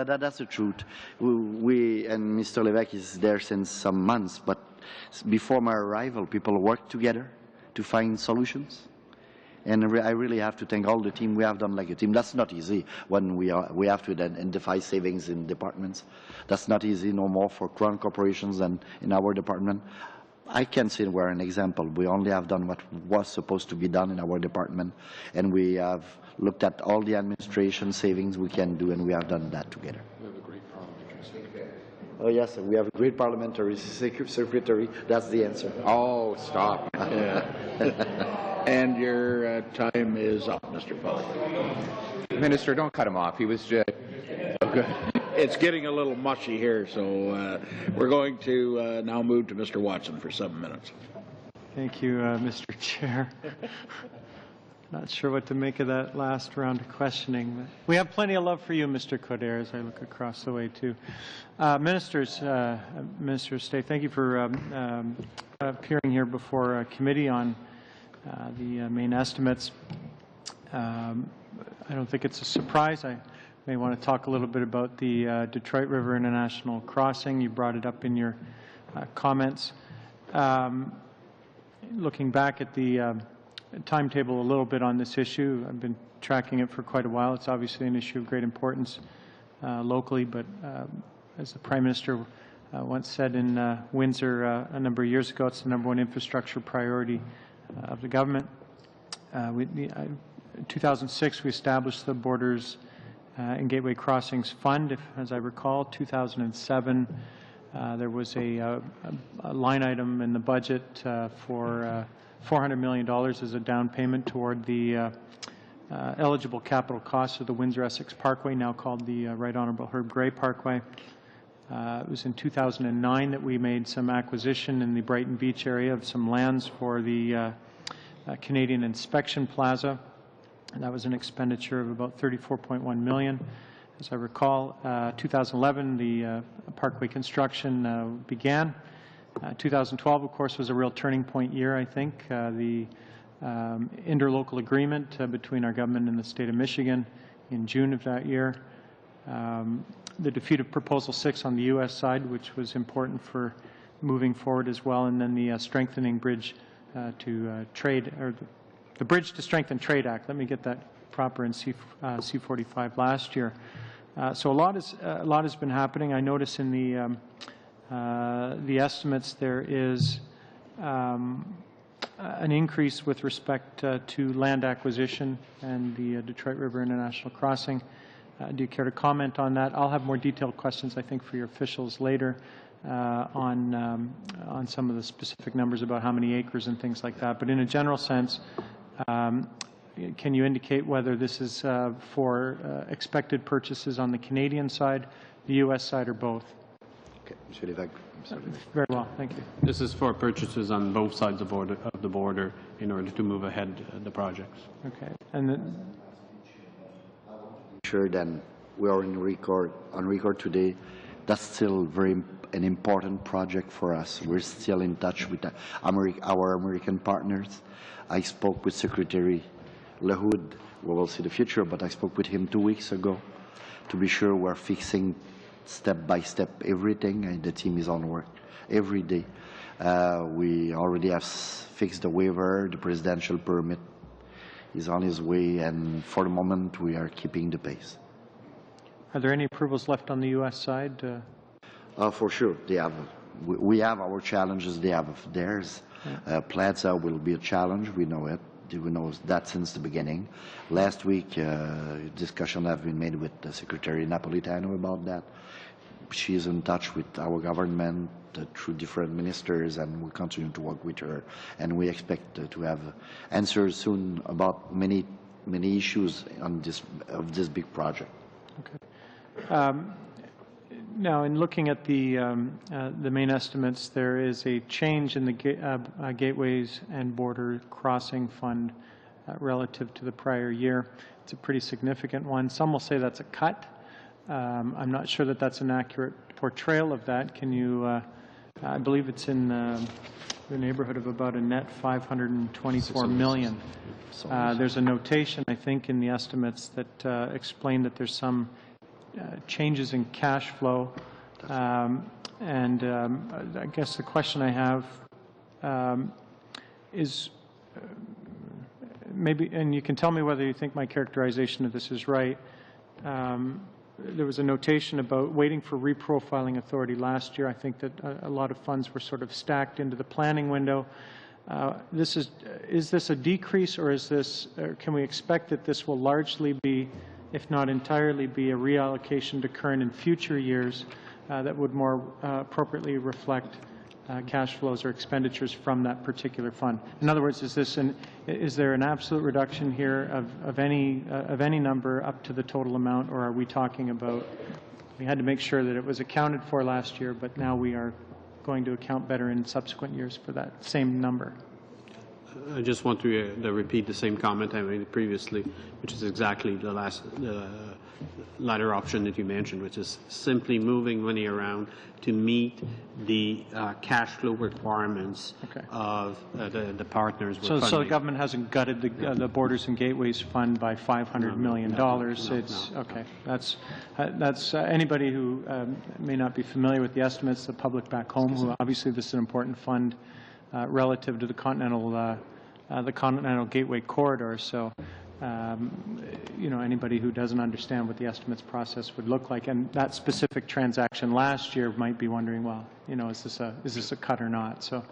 that's the truth. We and Mr. Levesque is there since some months, but before my arrival, people worked together to find solutions. And I really have to thank all the team. We have done like a team. That's not easy when we have to identify savings in departments. That's not easy no more for TRAN corporations and in our department. I can say we're an example. We only have done what was supposed to be done in our department, and we have looked at all the administration savings we can do, and we have done that together. We have a great parliamentary secretary. Oh yes, we have a great parliamentary secretary. That's the answer. Oh, stop. And your time is up, Mr. Fellow. Minister, don't cut him off. He was just... Okay. It's getting a little mushy here, so we're going to now move to Mr. Watson for 7 minutes. Thank you, Mr. Chair. Not sure what to make of that last round of questioning. But we have plenty of love for you, Mr. Coder, as I look across the way, too. Ministers, Minister of State, thank you for appearing here before committee on the main estimates. I don't think it's a surprise. I may want to talk a little bit about the Detroit River International Crossing. You brought it up in your comments. Looking back at the timetable a little bit on this issue, I've been tracking it for quite a while. It's obviously an issue of great importance locally, but as the Prime Minister once said in Windsor a number of years ago, it's the #1 infrastructure priority of the government. In 2006, we established the Borders and Gateway Crossings Fund. As I recall, 2007, there was a line item in the budget for $400 million as a down payment toward the eligible capital costs of the Windsor-Essex Parkway, now called the Right Honourable Herb Gray Parkway. It was in 2009 that we made some acquisition in the Brighton Beach area of some lands for the Canadian Inspection Plaza. And that was an expenditure of about $34.1 million. As I recall, 2011, the parkway construction began. 2012, of course, was a real turning point year, I think. The interlocal agreement between our government and the state of Michigan in June of that year. The defeat of Proposal 6 on the U.S. side, which was important for moving forward as well, and then the strengthening bridge to trade, or the Bridge to Strengthen Trade Act. Let me get that proper in C-45 last year. So a lot has been happening. I notice in the estimates there is an increase with respect to land acquisition and the Detroit River International Crossing. Do you care to comment on that? I'll have more detailed questions, I think, for your officials later. on some of the specific numbers about how many acres and things like that. But in a general sense, can you indicate whether this is for expected purchases on the Canadian side, the U.S. side, or both? Okay. Monsieur Lévesque. Very well, thank you. This is for purchases on both sides of the border in order to move ahead the projects. Okay, and then sure then we are on record today. That's still an important project for us. We're still in touch with our American partners. I spoke with Secretary LaHood. We will see the future, but I spoke with him 2 weeks ago to be sure we're fixing step by step everything, and the team is on work every day. We already have fixed the waiver, the presidential permit is on his way, and for the moment we are keeping the pace. are there any approvals left on the U.S. side? For sure, they have. We have our challenges, they have theirs. Yeah. Plaza will be a challenge, we know it. We know that since the beginning. Last week, discussion have been made with Secretary Napolitano about that. She is in touch with our government through different ministers, and we continue to work with her. And we expect to have answers soon about many issues on this big project. Okay. Now, in looking at the main estimates, there is a change in the Gateways and Border Crossing Fund relative to the prior year. It's a pretty significant one. Some will say that's a cut. I'm not sure that that's an accurate portrayal of that. Can you, I believe it's in the neighborhood of about a net $524 million. There's a notation, I think, in the estimates that explain that there's some changes in cash flow, and I guess the question I have is maybe, and you can tell me whether you think my characterization of this is right. There was a notation about waiting for reprofiling authority last year. I think that a lot of funds were sort of stacked into the planning window. Is this a decrease, or is this, or can we expect that this will largely be, if not entirely, be a reallocation to current and future years that would more appropriately reflect cash flows or expenditures from that particular fund? In other words, is there an absolute reduction here of any number up to the total amount, or are we talking about, we had to make sure that it was accounted for last year, but now we are going to account better in subsequent years for that same number? I just want to repeat the same comment I made previously, which is exactly the latter option that you mentioned, which is simply moving money around to meet the cash flow requirements of the partners we're funding. So the government hasn't gutted the Borders and Gateways Fund by $500 million. It's okay. That's anybody who may not be familiar with the estimates, the public back home, who obviously this is an important fund relative to the Continental Gateway Corridor. So, you know, anybody who doesn't understand what the estimates process would look like, and that specific transaction last year might be wondering, well, you know, is this a cut or not? So,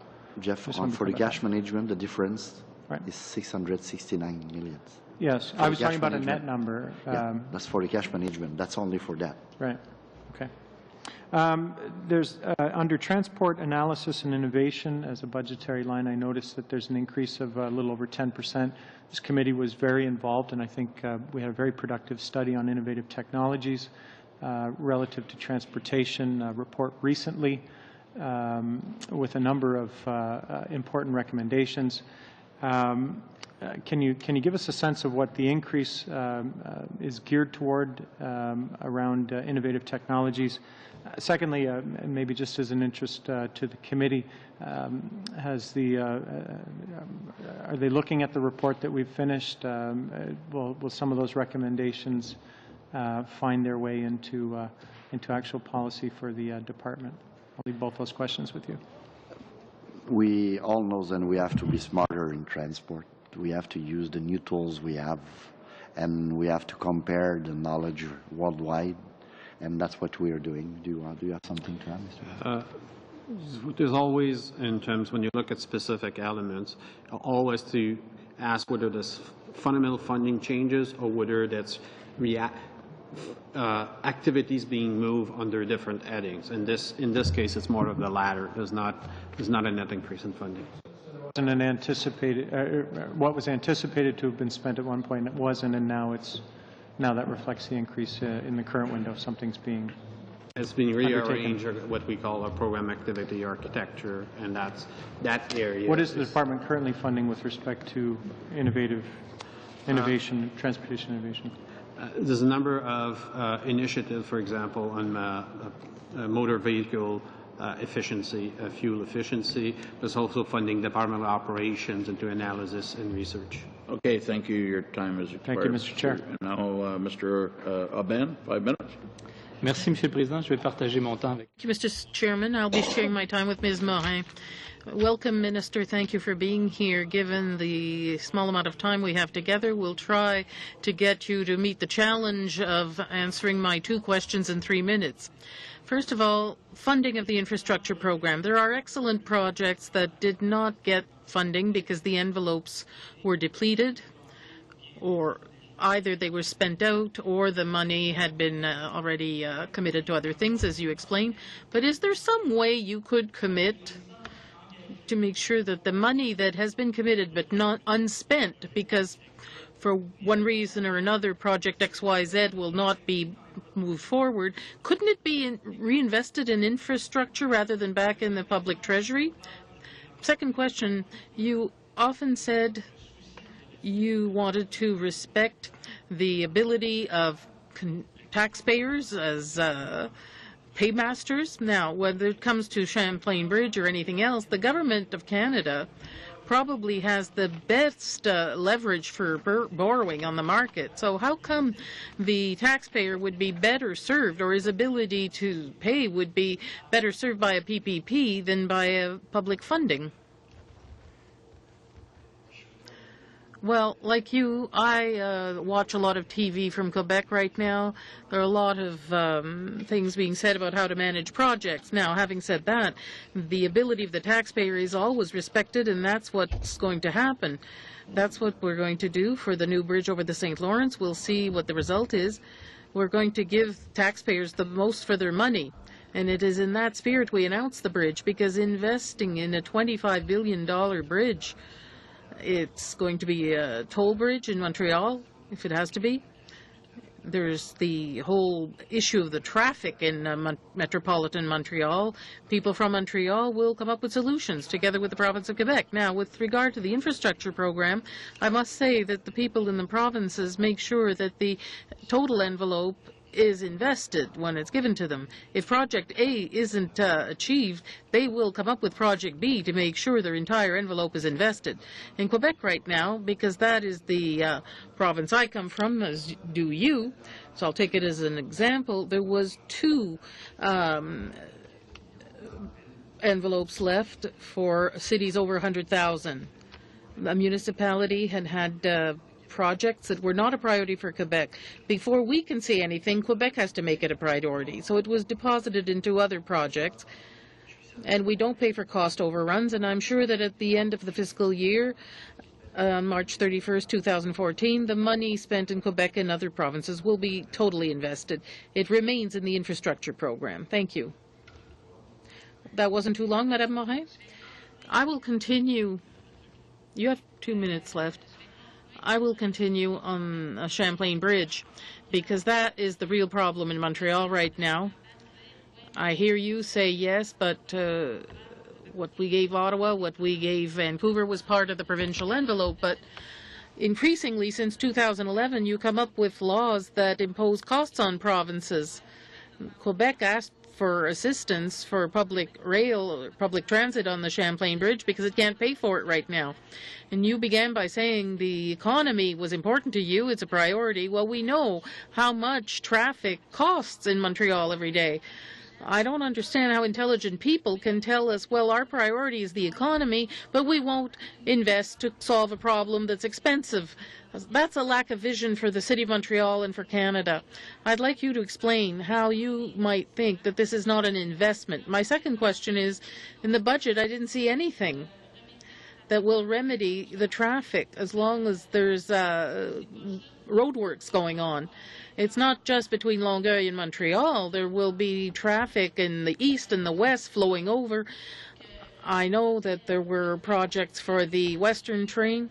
Jeff, for the cash management, the difference is 669 million. Yes, I was talking about a net number. That's for the cash management. That's only for that. Right. Okay. There's under transport analysis and innovation as a budgetary line, I noticed that there's an increase of a little over 10%. This committee was very involved, and I think we had a very productive study on innovative technologies relative to transportation report recently with a number of important recommendations. Can you give us a sense of what the increase is geared toward around innovative technologies? Secondly, maybe just as an interest to the committee, are they looking at the report that we've finished? Will some of those recommendations find their way into actual policy for the department? I'll leave both those questions with you. We all know that we have to be smarter in transport. We have to use the new tools we have, and we have to compare the knowledge worldwide. And that's what we are doing. Do you have something to add, Mr. There's always, in terms, when you look at specific elements, always to ask whether there's fundamental funding changes or whether that's activities being moved under different headings. And in this case, it's more of the latter. There's not a net increase in funding. Wasn't an anticipated, what was anticipated to have been spent at one point, it wasn't, and now that reflects the increase in the current window. Something's being It's been rearranged, what we call a program activity architecture, and that area. What is the department currently funding with respect to innovation, transportation innovation? There's a number of initiatives, for example, on motor vehicle efficiency, fuel efficiency. There's also funding departmental operations into analysis and research. Okay, thank you. Your time is expired. Thank you, Mr. Chair. And now, Mr. Aubin, 5 minutes. Merci, Monsieur le Président. Je vais partager mon temps avec. Thank you, Mr. Chairman. I'll be sharing my time with Ms. Morin. Welcome, Minister. Thank you for being here. Given the small amount of time we have together, we'll try to get you to meet the challenge of answering my 2 questions in 3 minutes. First of all, funding of the infrastructure program. There are excellent projects that did not get funding because the envelopes were depleted, or either they were spent out or the money had been already committed to other things, as you explained. But is there some way you could commit to make sure that the money that has been committed but not unspent, because for one reason or another Project XYZ will not be moved forward, couldn't it be reinvested in infrastructure rather than back in the public treasury? Second question, you often said you wanted to respect the ability of taxpayers as paymasters. Now, whether it comes to Champlain Bridge or anything else, the Government of Canada probably has the best leverage for borrowing on the market. So how come the taxpayer would be better served, or his ability to pay would be better served by a PPP than by a public funding? Well, like you, I watch a lot of TV from Quebec right now. There are a lot of things being said about how to manage projects. Now, having said that, the ability of the taxpayer is always respected, and that's what's going to happen. That's what we're going to do for the new bridge over the St. Lawrence. We'll see what the result is. We're going to give taxpayers the most for their money. And it is in that spirit we announced the bridge, because investing in a $25 billion bridge, it's going to be a toll bridge in Montreal, if it has to be. There's the whole issue of the traffic in metropolitan Montreal. People from Montreal will come up with solutions together with the province of Quebec. Now, with regard to the infrastructure program, I must say that the people in the provinces make sure that the total envelope is invested when it's given to them. If Project A isn't achieved, they will come up with Project B to make sure their entire envelope is invested. In Quebec right now, because that is the province I come from, as do you, so I'll take it as an example, there was 2 envelopes left for cities over 100,000. The municipality had projects that were not a priority for Quebec. Before we can say anything, Quebec has to make it a priority. So it was deposited into other projects, and we don't pay for cost overruns. And I'm sure that at the end of the fiscal year, March 31st, 2014, the money spent in Quebec and other provinces will be totally invested. It remains in the infrastructure program. Thank you. That wasn't too long, Madame Morin? I will continue. You have 2 minutes left. I will continue on Champlain Bridge, because that is the real problem in Montreal right now. I hear you say yes, but what we gave Ottawa, what we gave Vancouver was part of the provincial envelope, but increasingly since 2011 you come up with laws that impose costs on provinces. Quebec asked for assistance for public rail, public transit on the Champlain Bridge because it can't pay for it right now. And you began by saying the economy was important to you, it's a priority. Well, we know how much traffic costs in Montreal every day. I don't understand how intelligent people can tell us, well, our priority is the economy, but we won't invest to solve a problem that's expensive. That's a lack of vision for the City of Montreal and for Canada. I'd like you to explain how you might think that this is not an investment. My second question is, in the budget, I didn't see anything that will remedy the traffic as long as there's roadworks going on. It's not just between Longueuil and Montreal. There will be traffic in the east and the west flowing over. I know that there were projects for the Western train.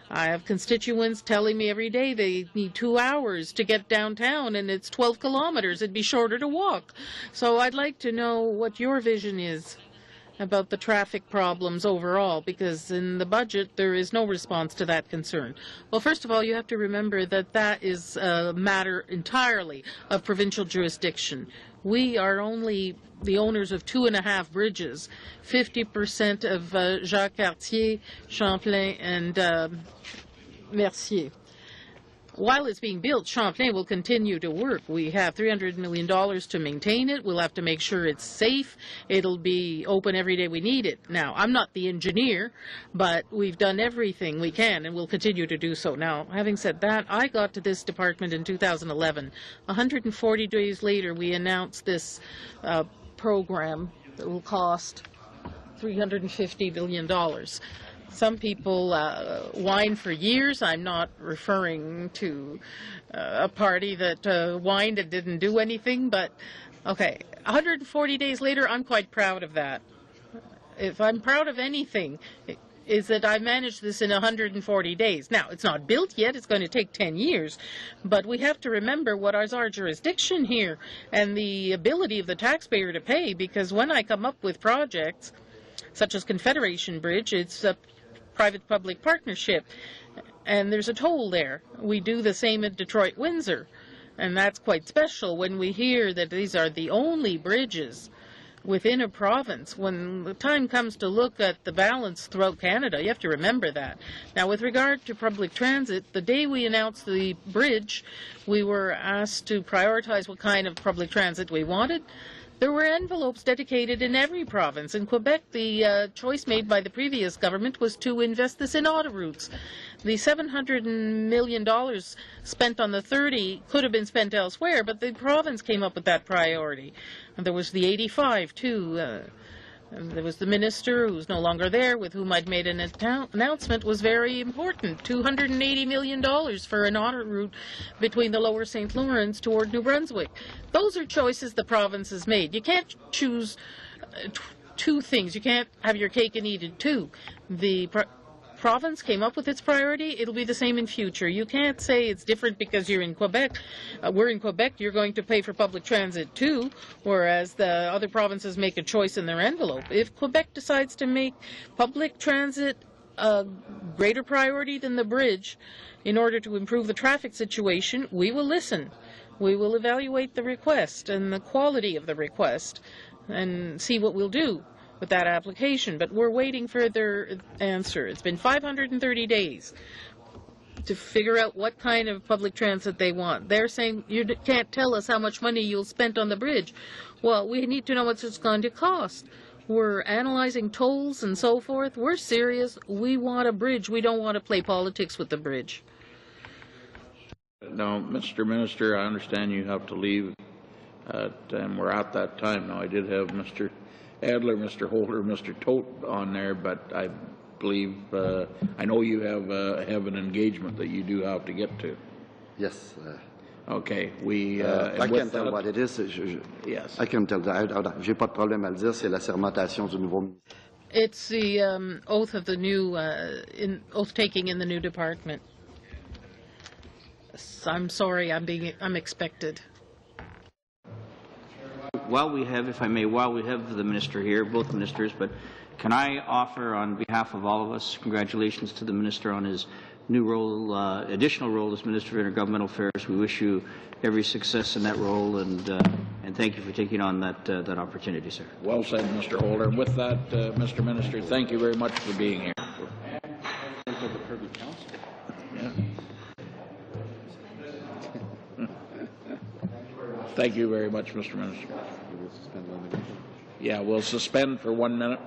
I have constituents telling me every day they need 2 hours to get downtown, and it's 12 kilometers. It'd be shorter to walk. So I'd like to know what your vision is about the traffic problems overall, because in the budget there is no response to that concern. Well, first of all, you have to remember that that is a matter entirely of provincial jurisdiction. We are only the owners of 2.5 bridges, 50% of Jacques Cartier, Champlain, and Mercier. While it's being built, Champlain will continue to work. We have $300 million to maintain it. We'll have to make sure it's safe. It'll be open every day we need it. Now, I'm not the engineer, but we've done everything we can, and we'll continue to do so. Now, having said that, I got to this department in 2011. 140 days later, we announced this program that will cost $350 billion. Some people whine for years. I'm not referring to a party that whined and didn't do anything, but okay, 140 days later, I'm quite proud of that. If I'm proud of anything, is that I managed this in 140 days. Now, it's not built yet. It's going to take 10 years. But we have to remember what is our jurisdiction here and the ability of the taxpayer to pay, because when I come up with projects such as Confederation Bridge, it's a private-public partnership, and there's a toll there. We do the same at Detroit-Windsor, and that's quite special when we hear that these are the only bridges within a province. When the time comes to look at the balance throughout Canada, you have to remember that. Now, with regard to public transit, the day we announced the bridge, we were asked to prioritize what kind of public transit we wanted. There were envelopes dedicated in every province. In Quebec, the choice made by the previous government was to invest this in autoroutes. The $700 million spent on the 30 could have been spent elsewhere, but the province came up with that priority. And there was the 85, too. There was the minister, who's no longer there, with whom I'd made an announcement, was very important. $280 million for an auto route between the lower St. Lawrence toward New Brunswick. Those are choices the province has made. You can't choose two things. You can't have your cake and eat it too. The province came up with its priority. It'll be the same in future. You can't say it's different because you're in Quebec. We're in Quebec. You're going to pay for public transit too, whereas the other provinces make a choice in their envelope. If Quebec decides to make public transit a greater priority than the bridge in order to improve the traffic situation, we will listen. We will evaluate the request and the quality of the request and see what we'll do with that application, but we're waiting for their answer. It's been 530 days to figure out what kind of public transit they want. They're saying, you can't tell us how much money you'll spend on the bridge. Well, we need to know what it's going to cost. We're analyzing tolls and so forth. We're serious. We want a bridge. We don't want to play politics with the bridge. Now, Mr. Minister, I understand you have to leave, and we're at that time now. I did have Mr. Adler, Mr. Holder, Mr. Todt on there, but I believe, I know you have an engagement that you do have to get to. Yes. Okay. I can tell what it is. Yes. I can tell that. J'ai pas de problème à le dire. C'est la sermentation du nouveau ministre. It's the oath of the new oath taking in the new department. I'm sorry, I'm expected. While we have, if I may, while we have the minister here, both ministers, but can I offer on behalf of all of us congratulations to the minister on his new role, additional role as Minister of Intergovernmental Affairs. We wish you every success in that role, and thank you for taking on that opportunity, sir. Well said, Mr. Holder. And with that, Mr. Minister, thank you very much for being here. Yeah. Thank you very much, Mr. Minister. Yeah, we'll suspend for 1 minute.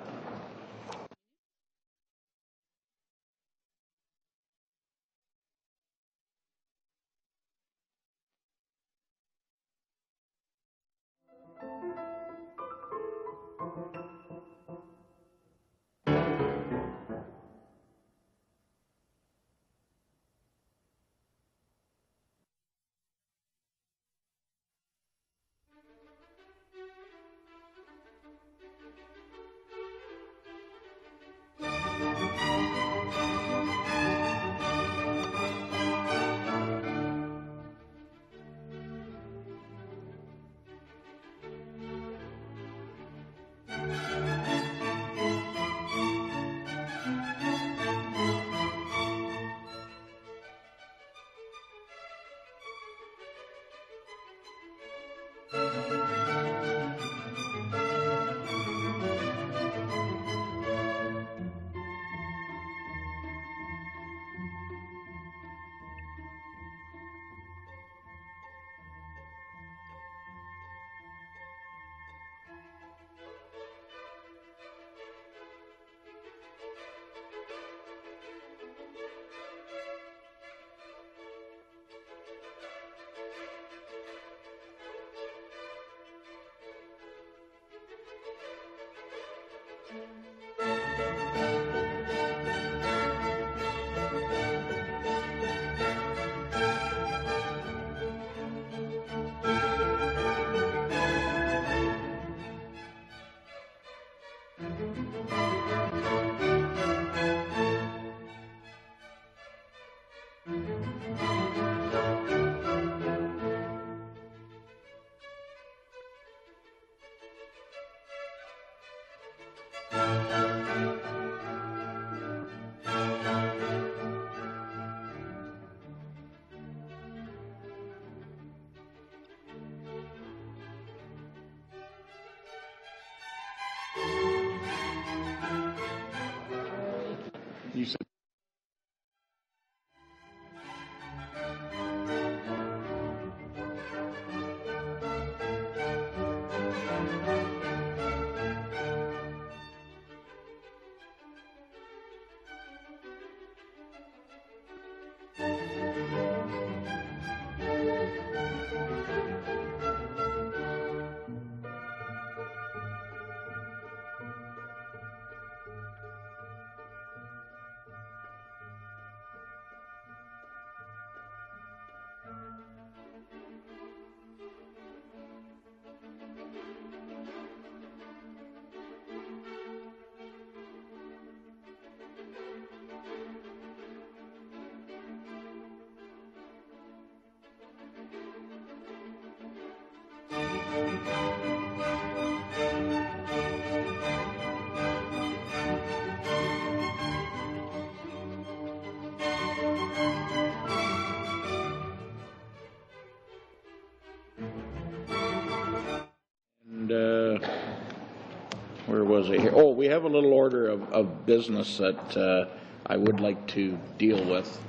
was it here? Oh, we have a little order of business that I would like to deal with.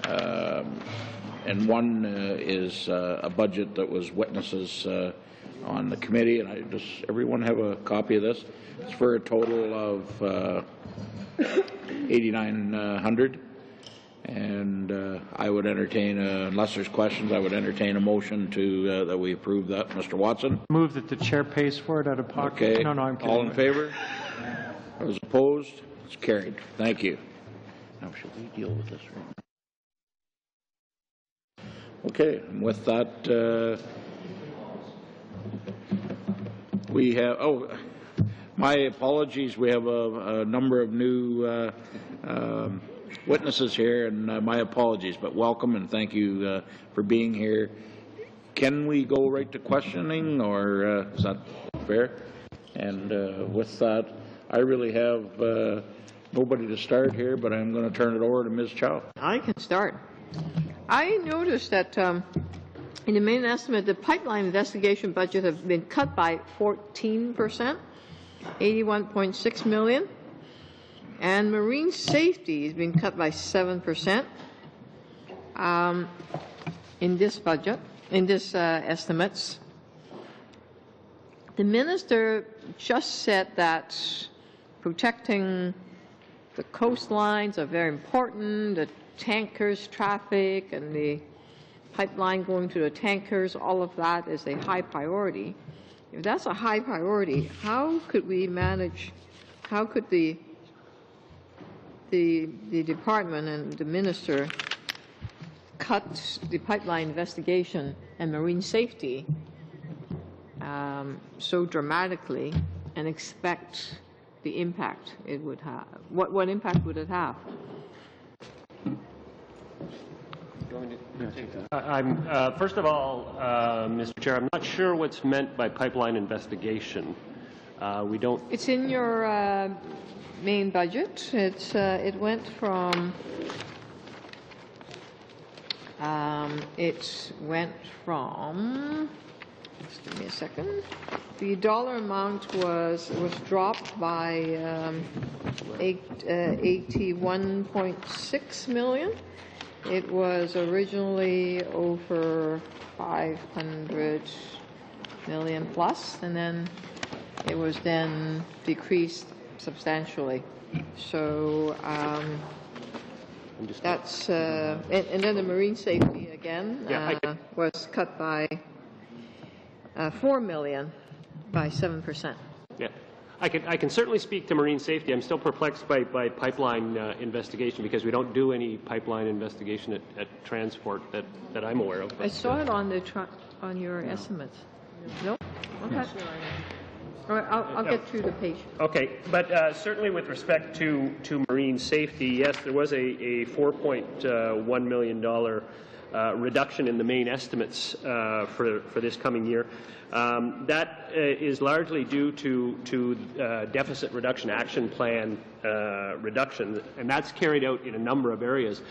And one is a budget that was witnesses on the committee, and does everyone have a copy of this? It's for a total of $8,900, and I would entertain, unless there's questions, I would entertain a motion to that we approve that. Mr. Watson? Move that the chair pays for it out of pocket. Okay. No, I'm kidding. All in favor? Those opposed? It's carried. Thank you. Now, should we deal with this right now? Okay, and with that, we have, my apologies, we have a number of new witnesses here, and my apologies, but welcome and thank you for being here. Can we go right to questioning, or is that fair? And with that, I really have nobody to start here, but I'm going to turn it over to Ms. Chow. I can start. I noticed that in the main estimate, the pipeline investigation budget has been cut by 14%, $81.6 million, and marine safety has been cut by 7% in this budget, in this estimates. The minister just said that protecting the coastlines are very important, the tankers traffic and the pipeline going to the tankers, all of that is a high priority. If that's a high priority, how could we manage, how could the department and the minister cut the pipeline investigation and marine safety so dramatically and expect the impact it would have? What impact would it have? First of all, Mr. Chair, I'm not sure what's meant by pipeline investigation. We don't. It's in your main budget. It's it went from. Just give me a second. The dollar amount was dropped by 81.6 million. It was originally over 500 million plus, and then it was then decreased substantially. So that's and then the marine safety again was cut by 4 million by 7%. Yeah. I can certainly speak to marine safety. I'm still perplexed by pipeline investigation because we don't do any pipeline investigation at transport that I'm aware of. I saw it on the on your estimates. No? Okay. Yes. All right, I'll get through the page. Okay, but certainly with respect to marine safety, yes, there was a $4.1 million reduction in the main estimates for this coming year. That is largely due to deficit reduction action plan reduction, and that's carried out in a number of areas.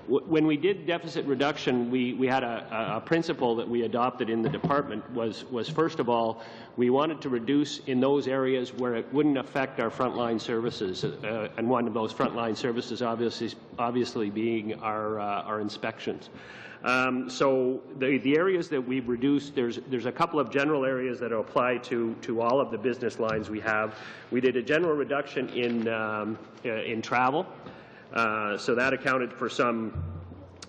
When we did deficit reduction, we had a principle that we adopted in the department was first of all, we wanted to reduce in those areas where it wouldn't affect our frontline services, and one of those frontline services obviously being our inspections. So the areas that we've reduced, there's a couple of general areas that apply to all of the business lines we have. We did a general reduction in travel, so that accounted for some.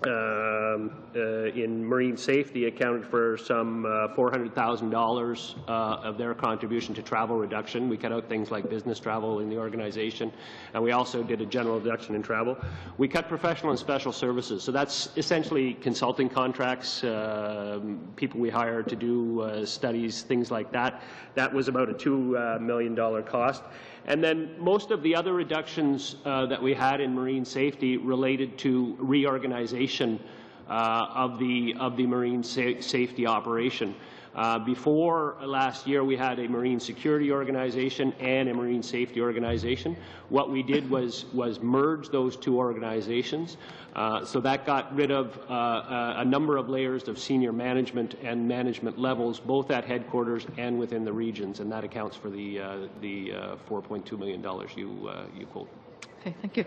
In marine safety, accounted for some $400,000 of their contribution to travel reduction. We cut out things like business travel in the organization, and we also did a general reduction in travel. We cut professional and special services, so that's essentially consulting contracts, people we hire to do studies, things like that. That was about a $2 million cost. And then most of the other reductions that we had in marine safety related to reorganization of the marine safety operation. Before last year, we had a marine security organization and a marine safety organization. What we did was merge those two organizations. So that got rid of a number of layers of senior management and management levels, both at headquarters and within the regions, and that accounts for the $4.2 million you quote. Okay, thank you.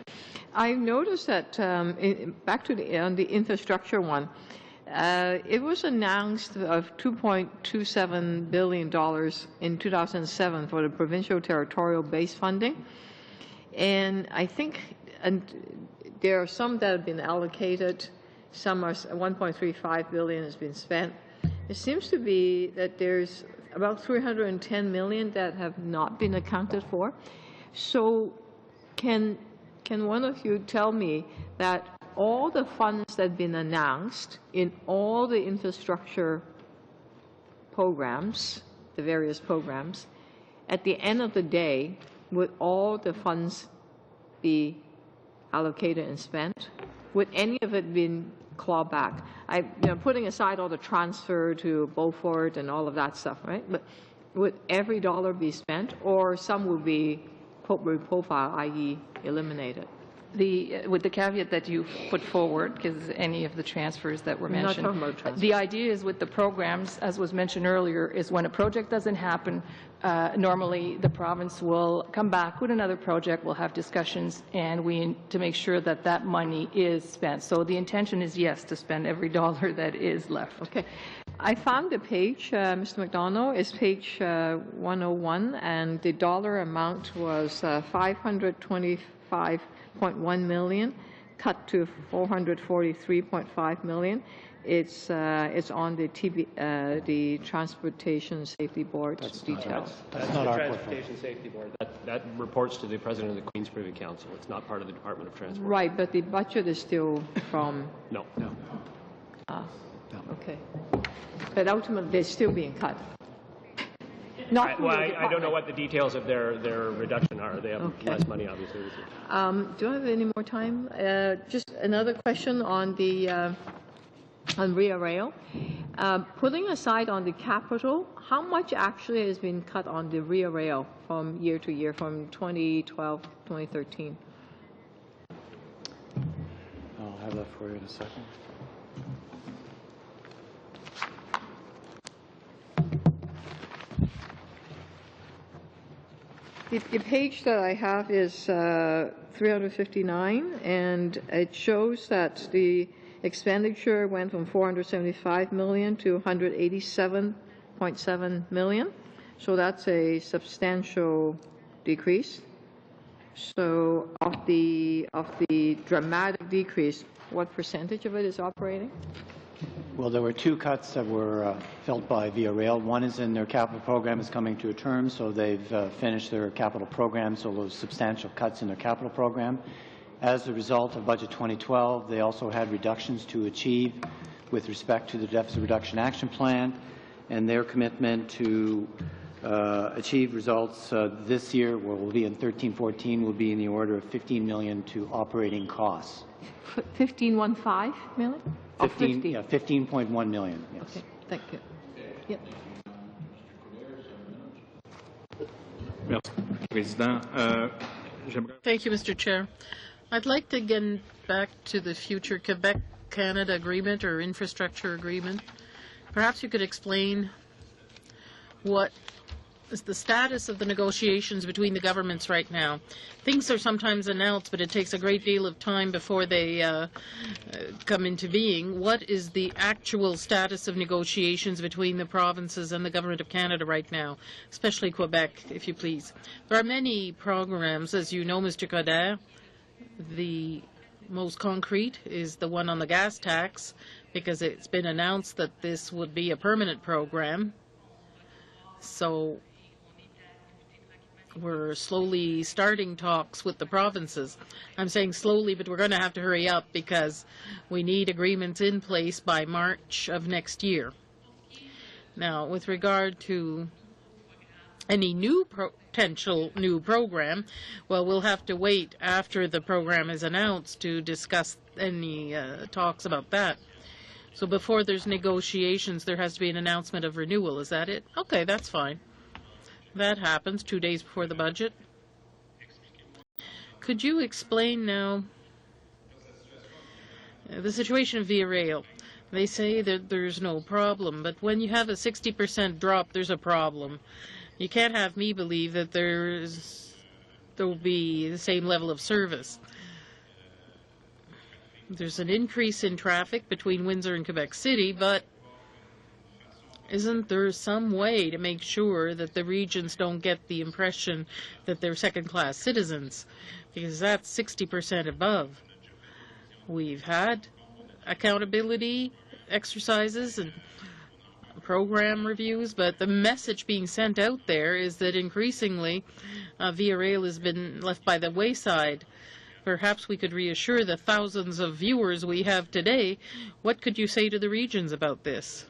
I noticed that back to on the infrastructure one, it was announced of $2.27 billion in 2007 for the provincial territorial base funding, and I think there are some that have been allocated. Some are 1.35 billion has been spent. It seems to be that there's about 310 million that have not been accounted for. So can one of you tell me that all the funds that have been announced in all the infrastructure programs, the various programs, at the end of the day, would all the funds be allocated and spent? Would any of it be clawed back? Putting aside all the transfer to Beaufort and all of that stuff, right? But would every dollar be spent, or some would be profile, i.e. eliminated? With the caveat that you put forward, because any of the transfers that were mentioned, not talking about transfers. The idea is with the programs, as was mentioned earlier, is when a project doesn't happen, normally the province will come back with another project, we'll have discussions, and to make sure that that money is spent. So the intention is, yes, to spend every dollar that is left. Okay. I found the page, Mr. McDonald, is page 101, and the dollar amount was 525.1 million, cut to 443.5 million. It's on the Transportation Safety Board's details. That's not our Transportation Safety Board. That reports to the President of the Queen's Privy Council. It's not part of the Department of Transport. Right, but the budget is still from... No. Okay. But ultimately, they're still being cut. I don't know what the details of their reduction are. They have less money, obviously. Do I have any more time? Just another question on the on Ria Rail. Putting aside on the capital, how much actually has been cut on the Ria Rail from year to year, from 2012 to 2013? I'll have that for you in a second. The page that I have is 359, and it shows that the expenditure went from 475 million to 187.7 million. So that's a substantial decrease. So of the dramatic decrease, what percentage of it is operating? Well, there were two cuts that were felt by Via Rail. One is in their capital program is coming to a term, so they've finished their capital program, so those substantial cuts in their capital program. As a result of Budget 2012, they also had reductions to achieve with respect to the Deficit Reduction Action Plan, and their commitment to achieve results this year, where we'll be in 13-14, will be in the order of 15 million to operating costs. 15.15 million? 15.1 million, yes. Okay, thank you. Yep. Thank you, Mr. Chair. I'd like to get back to the future Quebec-Canada agreement or infrastructure agreement. Perhaps you could explain what is the status of the negotiations between the governments right now. Things are sometimes announced, but it takes a great deal of time before they come into being. What is the actual status of negotiations between the provinces and the Government of Canada right now, especially Quebec, if you please? There are many programs, as you know, Mr. Coder. The most concrete is the one on the gas tax, because it's been announced that this would be a permanent program. So we're slowly starting talks with the provinces. I'm saying slowly, but we're going to have to hurry up because we need agreements in place by March of next year. Now, with regard to any potential new program, well, we'll have to wait after the program is announced to discuss any talks about that. So before there's negotiations, there has to be an announcement of renewal. Is that it? Okay, that's fine. That happens 2 days before the budget. Could you explain now the situation of Via Rail? They say that there's no problem, but when you have a 60% drop, there's a problem. You can't have me believe that there will be the same level of service. There's an increase in traffic between Windsor and Quebec City, but isn't there some way to make sure that the regions don't get the impression that they're second-class citizens? Because that's 60% above. We've had accountability exercises and program reviews, but the message being sent out there is that increasingly Via Rail has been left by the wayside. Perhaps we could reassure the thousands of viewers we have today. What could you say to the regions about this?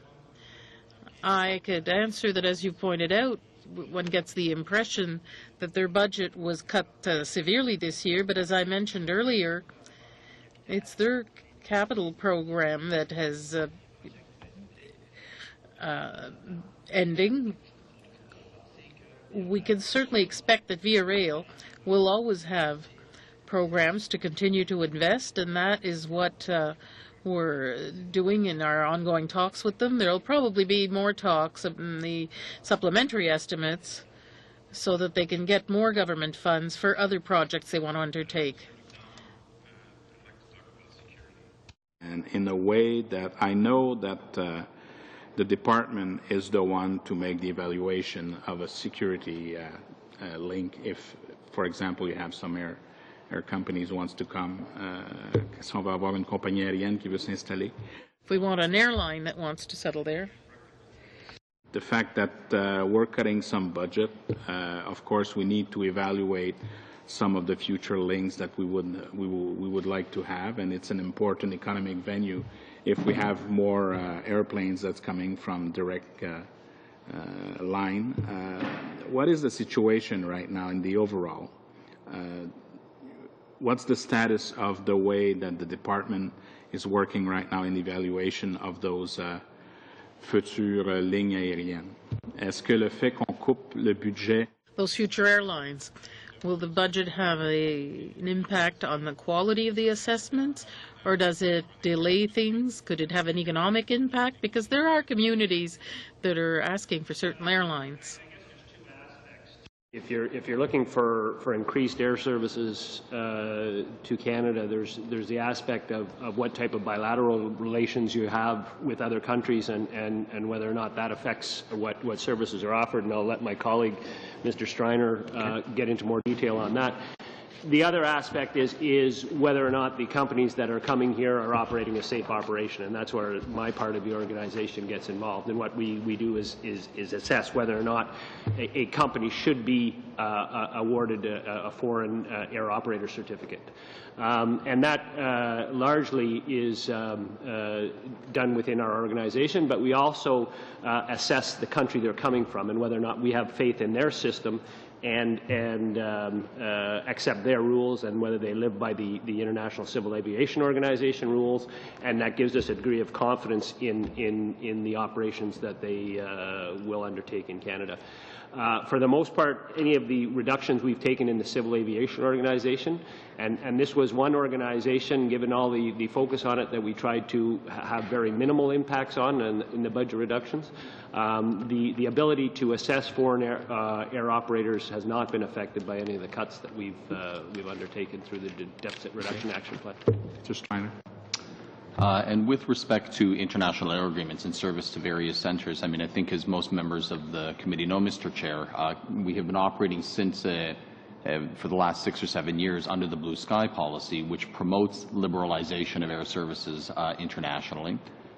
I could answer that, as you pointed out, one gets the impression that their budget was cut severely this year, but as I mentioned earlier, it's their capital program that has ending. We can certainly expect that Via Rail will always have programs to continue to invest, and that is what we're doing in our ongoing talks with them. There will probably be more talks in the supplementary estimates so that they can get more government funds for other projects they want to undertake. And in a way that I know that the department is the one to make the evaluation of a security link if, for example, you have some air companies wants to come. Si on va avoir une compagnie aérienne qui veut s'installer. If we want an airline that wants to settle there. The fact that we're cutting some budget, of course, we need to evaluate some of the future links that we would like to have, and it's an important economic venue if we have more airplanes that's coming from direct line. What is the situation right now in the overall? What's the status of the way that the department is working right now in the evaluation of those futures lignes aériennes? Est-ce que le fait qu'on coupe le budget? Those future airlines, will the budget have an impact on the quality of the assessments, or does it delay things? Could it have an economic impact? Because there are communities that are asking for certain airlines. If you're looking for increased air services to Canada, there's the aspect of what type of bilateral relations you have with other countries and whether or not that affects what services are offered. And I'll let my colleague, Mr. Striner, get into more detail on that. The other aspect is whether or not the companies that are coming here are operating a safe operation, and that's where my part of the organization gets involved. And what we do is assess whether or not a company should be awarded a foreign air operator certificate. And that largely is done within our organization, but we also assess the country they're coming from and whether or not we have faith in their system and accept their rules and whether they live by the International Civil Aviation Organization rules, and that gives us a degree of confidence in the operations that they will undertake in Canada. For the most part, any of the reductions we've taken in the Civil Aviation Organization, and this was one organization, given all the focus on it, that we tried to have very minimal impacts on in the budget reductions. The ability to assess foreign air operators has not been affected by any of the cuts that we've undertaken through the Deficit Reduction Action Plan. Just trying to. And with respect to international air agreements and service to various centres, I mean, I think as most members of the committee know, Mr. Chair, we have been operating since for the last 6 or 7 years under the Blue Sky policy, which promotes liberalization of air services internationally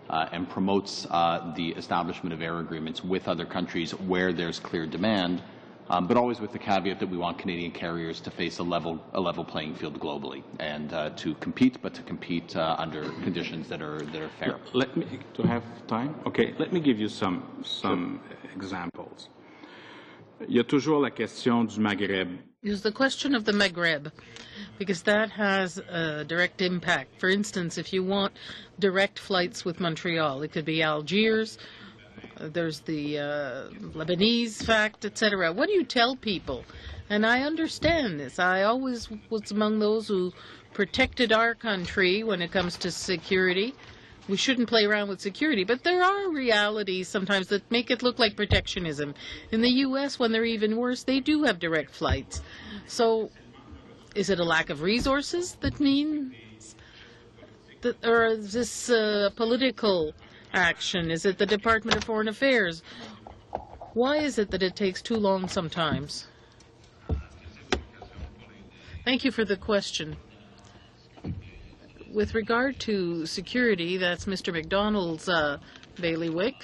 and promotes the establishment of air agreements with other countries where there's clear demand, but always with the caveat that we want Canadian carriers to face a level playing field globally and to compete, but to compete under conditions that are fair. Let me have time. Okay, let me give you some examples. Il y a toujours la question du Maghreb. is the question of the Maghreb, because that has a direct impact. For instance, if you want direct flights with Montreal, it could be Algiers, there's the Lebanese fact, etc. What do you tell people? And I understand this. I always was among those who protected our country when it comes to security. We shouldn't play around with security, but there are realities sometimes that make it look like protectionism. In the U.S., when they're even worse, they do have direct flights. So is it a lack of resources that means that, or is this political action? Is it the Department of Foreign Affairs? Why is it that it takes too long sometimes? Thank you for the question. With regard to security, that's Mr. McDonald's bailiwick.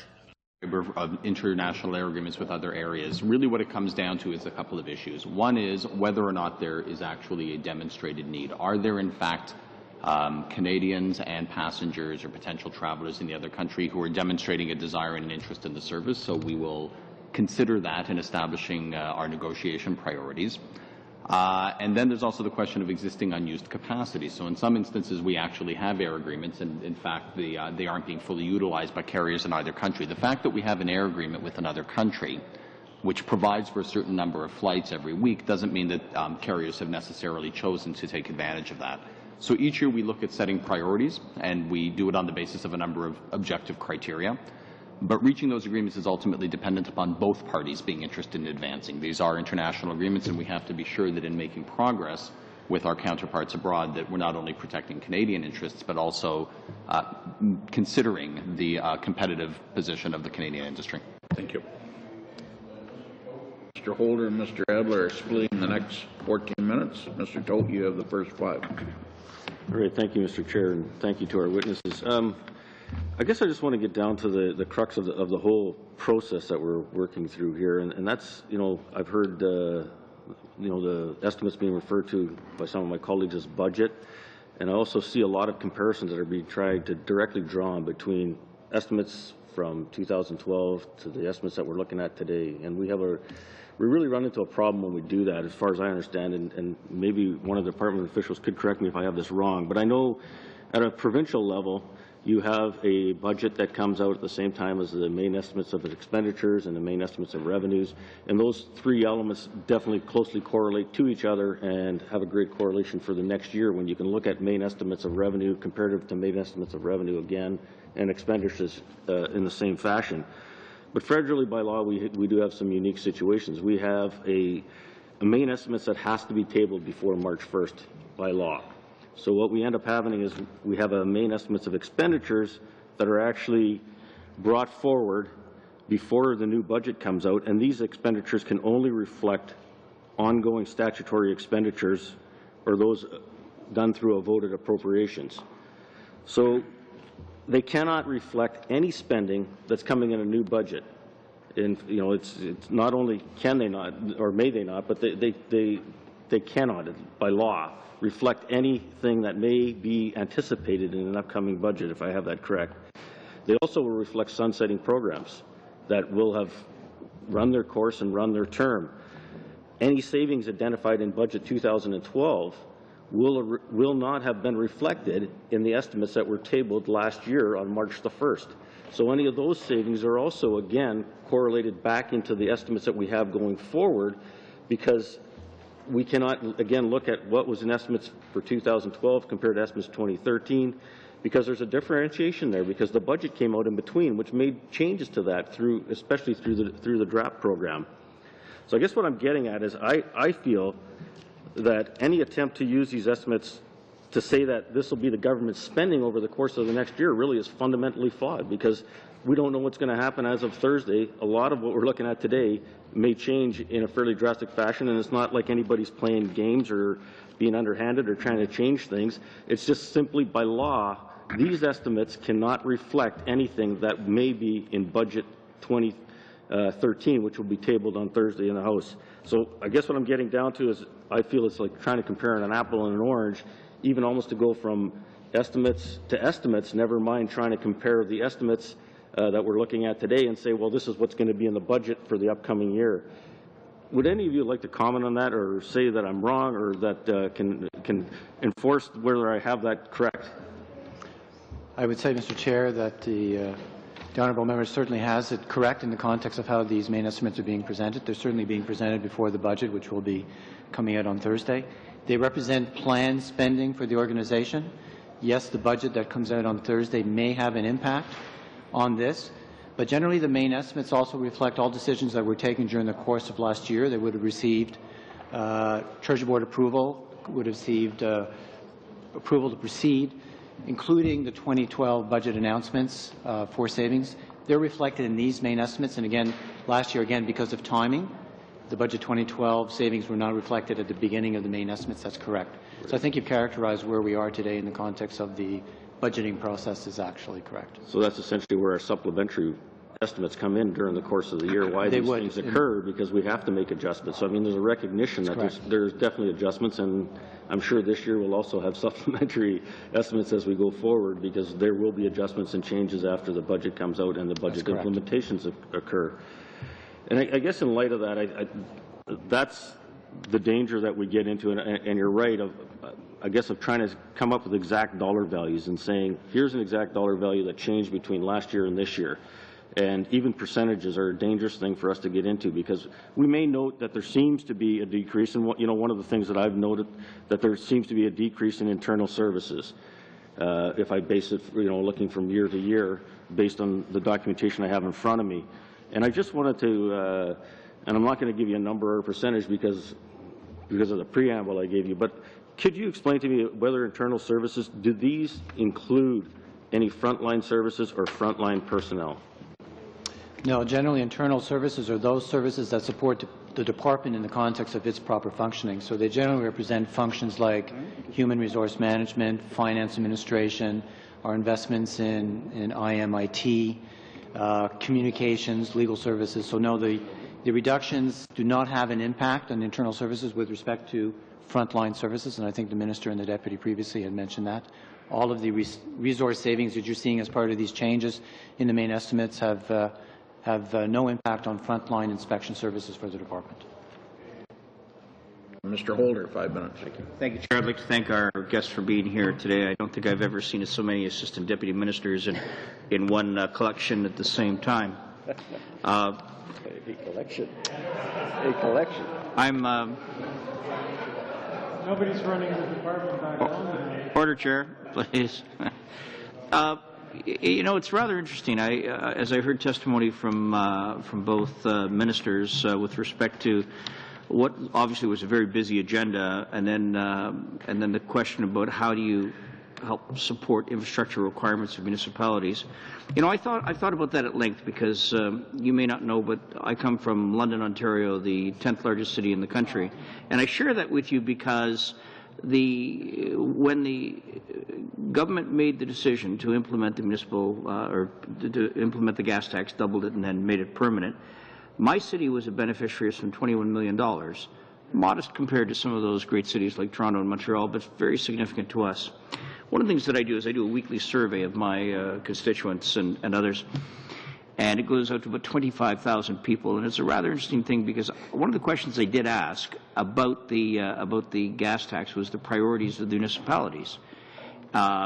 Of international air agreements with other areas. Really what it comes down to is a couple of issues. One is whether or not there is actually a demonstrated need. Are there in fact Canadians and passengers or potential travelers in the other country who are demonstrating a desire and an interest in the service? So we will consider that in establishing our negotiation priorities. And then there's also the question of existing unused capacity. So in some instances, we actually have air agreements, and in fact, they aren't being fully utilized by carriers in either country. The fact that we have an air agreement with another country, which provides for a certain number of flights every week, doesn't mean that carriers have necessarily chosen to take advantage of that. So each year we look at setting priorities, and we do it on the basis of a number of objective criteria. But reaching those agreements is ultimately dependent upon both parties being interested in advancing. These are international agreements, and we have to be sure that in making progress with our counterparts abroad that we're not only protecting Canadian interests, but also considering the competitive position of the Canadian industry. Thank you. Mr. Holder and Mr. Adler are splitting the next 14 minutes. Mr. Todt, you have the first 5. All right, thank you, Mr. Chair, and thank you to our witnesses. I guess I just want to get down to the crux of the whole process that we're working through here, and that's, I've heard, the estimates being referred to by some of my colleagues as budget, and I also see a lot of comparisons that are being tried to directly draw between estimates from 2012 to the estimates that we're looking at today, and we really run into a problem when we do that, as far as I understand, and maybe one of the department officials could correct me if I have this wrong, but I know at a provincial level, you have a budget that comes out at the same time as the main estimates of expenditures and the main estimates of revenues, and those 3 elements definitely closely correlate to each other and have a great correlation for the next year when you can look at main estimates of revenue comparative to main estimates of revenue again and expenditures in the same fashion. But federally by law, we do have some unique situations. We have a main estimates that has to be tabled before March 1st by law. So what we end up having is we have a main estimates of expenditures that are actually brought forward before the new budget comes out, and these expenditures can only reflect ongoing statutory expenditures or those done through a voted appropriations. So they cannot reflect any spending that's coming in a new budget. And it's not only can they not or may they not, but they cannot by law reflect anything that may be anticipated in an upcoming budget, if I have that correct. They also will reflect sunsetting programs that will have run their course and run their term. Any savings identified in budget 2012 will not have been reflected in the estimates that were tabled last year on March the 1st. So any of those savings are also, again, correlated back into the estimates that we have going forward, because we cannot, again, look at what was in estimates for 2012 compared to estimates 2013, because there's a differentiation there, because the budget came out in between, which made changes to that, especially through the draft program. So I guess what I'm getting at is I feel that any attempt to use these estimates to say that this will be the government's spending over the course of the next year really is fundamentally flawed, because we don't know what's going to happen as of Thursday. A lot of what we're looking at today may change in a fairly drastic fashion, and it's not like anybody's playing games or being underhanded or trying to change things. It's just simply by law, these estimates cannot reflect anything that may be in budget 2013, which will be tabled on Thursday in the House. So I guess what I'm getting down to is I feel it's like trying to compare an apple and an orange, even almost to go from estimates to estimates, never mind trying to compare the estimates that we're looking at today and say, well, this is what's going to be in the budget for the upcoming year. would any of you like to comment on that, or say that I'm wrong, or that can enforce whether I have that correct? I would say, Mr. Chair, that the honourable member certainly has it correct in the context of how these main estimates are being presented. They're certainly being presented before the budget, which will be coming out on Thursday. They represent planned spending for the organization. Yes, the budget that comes out on Thursday may have an impact on this, but generally the main estimates also reflect all decisions that were taken during the course of last year. They would have received Treasury Board approval, would have received approval to proceed, including the 2012 budget announcements for savings. They're reflected in these main estimates, and again, last year, again, because of timing, the budget 2012 savings were not reflected at the beginning of the main estimates. That's correct. So I think you've characterized where we are today in the context of the budgeting process is actually correct. So that's essentially where our supplementary estimates come in during the course of the year, why these things occur, because we have to make adjustments. So I mean, there's a recognition that there's definitely adjustments, and I'm sure this year we'll also have supplementary estimates as we go forward, because there will be adjustments and changes after the budget comes out and the budget implementations occur. And I guess in light of that, that's the danger that we get into, and you're right, I guess of trying to come up with exact dollar values and saying, here's an exact dollar value that changed between last year and this year. And even percentages are a dangerous thing for us to get into, because we may note that there seems to be a decrease in one of the things that I've noted, that there seems to be a decrease in internal services. If I base it, looking from year to year based on the documentation I have in front of me. And I just wanted to, and I'm not going to give you a number or a percentage because of the preamble I gave you, but could you explain to me whether internal services, do these include any frontline services or frontline personnel? No, generally internal services are those services that support the department in the context of its proper functioning. So they generally represent functions like human resource management, finance administration, our investments in IMIT, communications, legal services. So no, the reductions do not have an impact on internal services with respect to frontline services, and I think the Minister and the Deputy previously had mentioned that. All of the resource savings that you're seeing as part of these changes in the main estimates have no impact on frontline inspection services for the department. Mr. Holder, 5 minutes. Thank you. Thank you, Chair. I'd like to thank our guests for being here today. I don't think I've ever seen so many assistant deputy ministers in one collection at the same time. A collection. A collection. Nobody's running the department back on. Order, Chair, please. It's rather interesting. As I heard testimony from both ministers with respect to what obviously was a very busy agenda, and then the question about how do you help support infrastructure requirements of municipalities. I thought about that at length, because you may not know, but I come from London, Ontario, the 10th largest city in the country, and I share that with you because when the government made the decision to implement the municipal or to implement the gas tax, doubled it, and then made it permanent, my city was a beneficiary of some $21 million, modest compared to some of those great cities like Toronto and Montreal, but very significant to us. One of the things that I do is I do a weekly survey of my constituents and others, and it goes out to about 25,000 people, and it's a rather interesting thing, because one of the questions they did ask about the gas tax was the priorities of the municipalities,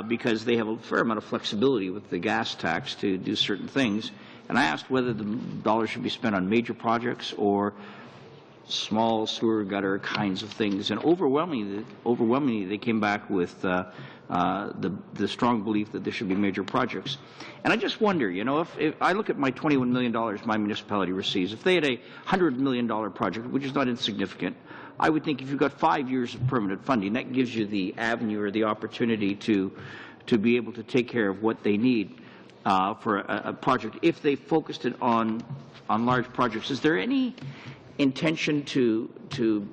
because they have a fair amount of flexibility with the gas tax to do certain things. And I asked whether the dollars should be spent on major projects or small sewer gutter kinds of things, and overwhelmingly they came back with the strong belief that there should be major projects. And I just wonder, if I look at my $21 million my municipality receives, if they had a $100 million project, which is not insignificant, I would think if you've got 5 years of permanent funding, that gives you the avenue or the opportunity to be able to take care of what they need for a project, if they focused it on large projects. Is there any intention to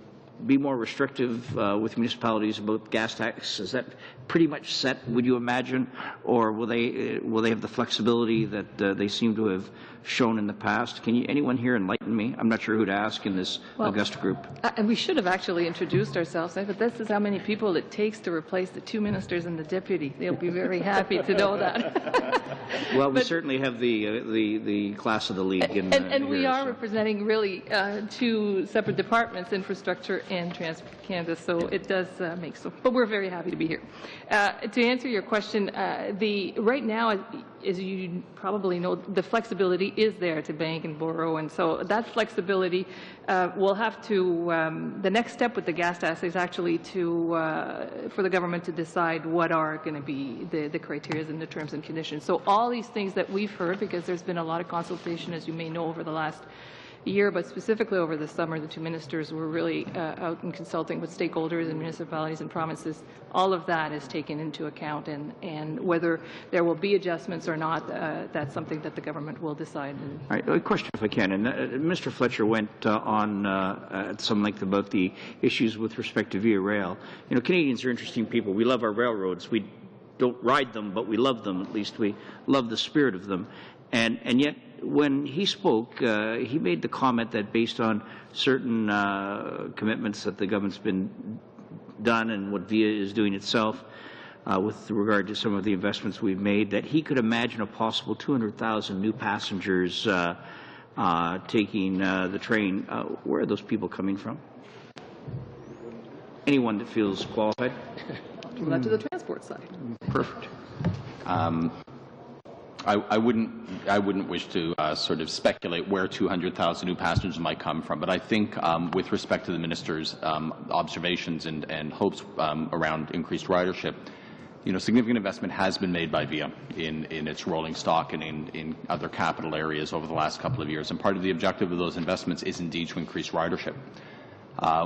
be more restrictive with municipalities about gas tax? Is that pretty much set, would you imagine, or will they have the flexibility that they seem to have shown in the past? Can anyone here enlighten me? I'm not sure who to ask in this Augusta group. And we should have actually introduced ourselves, but this is how many people it takes to replace the 2 ministers and the deputy. They'll be very happy to know that. Well, we certainly have the class of the league. And we are representing really 2 separate departments, infrastructure and Trans Canada, so it does make so. But we're very happy to be here. To answer your question, right now, as you probably know, the flexibility is there to bank and borrow, and so that flexibility will have to. The next step with the gas tax is actually for the government to decide what are going to be the criteria and the terms and conditions. So all these things that we've heard, because there's been a lot of consultation, as you may know, over the last year, but specifically over the summer, the 2 ministers were really out and consulting with stakeholders and municipalities and provinces. All of that is taken into account, and whether there will be adjustments or not, that's something that the government will decide. All right, a question if I can. And Mr. Fletcher went on at some length about the issues with respect to Via Rail. You know, Canadians are interesting people. We love our railroads. We don't ride them, but we love them. At least we love the spirit of them. And yet, when he spoke, he made the comment that based on certain commitments that the government's been done and what VIA is doing itself with regard to some of the investments we've made, that he could imagine a possible 200,000 new passengers taking the train. Where are those people coming from? Anyone that feels qualified? Give that to the transport side. Perfect. I wouldn't wish to sort of speculate where 200,000 new passengers might come from, but I think with respect to the minister's observations and hopes around increased ridership, you know, significant investment has been made by VIA in its rolling stock and in other capital areas over the last couple of years, and part of the objective of those investments is indeed to increase ridership.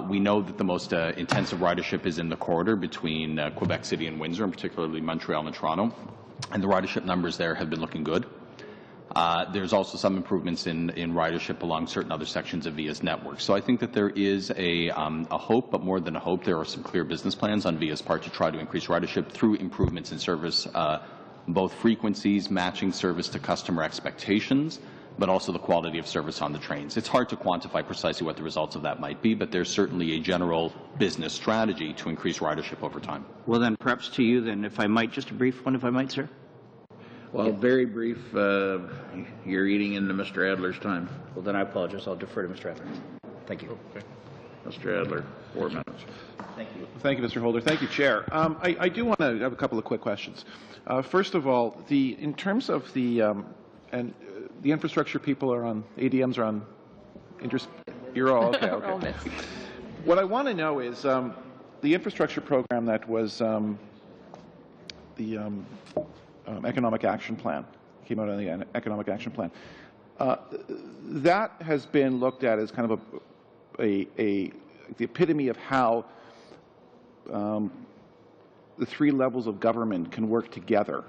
We know that the most intensive ridership is in the corridor between Quebec City and Windsor, and particularly Montreal and Toronto. And the ridership numbers there have been looking good. There's also some improvements in ridership along certain other sections of VIA's network. So I think that there is a hope, but more than a hope, there are some clear business plans on VIA's part to try to increase ridership through improvements in service, both frequencies, matching service to customer expectations, but also the quality of service on the trains. It's hard to quantify precisely what the results of that might be, but there's certainly a general business strategy to increase ridership over time. Well, then, perhaps to you, then, if I might, just a brief one, if I might, sir. Well, very brief. You're eating into Mr. Adler's time. Well, then I apologize. I'll defer to Mr. Adler. Thank you. Okay. Mr. Adler, 4 minutes. Thank you. Thank you, Mr. Holder. Thank you, Chair. I do want to have a couple of quick questions. First of all, in terms of the infrastructure people are on, ADMs are on, you're all, okay. Okay. What I want to know is the infrastructure program that was the Economic Action Plan, came out on the Economic Action Plan. That has been looked at as kind of the epitome of how the 3 levels of government can work together.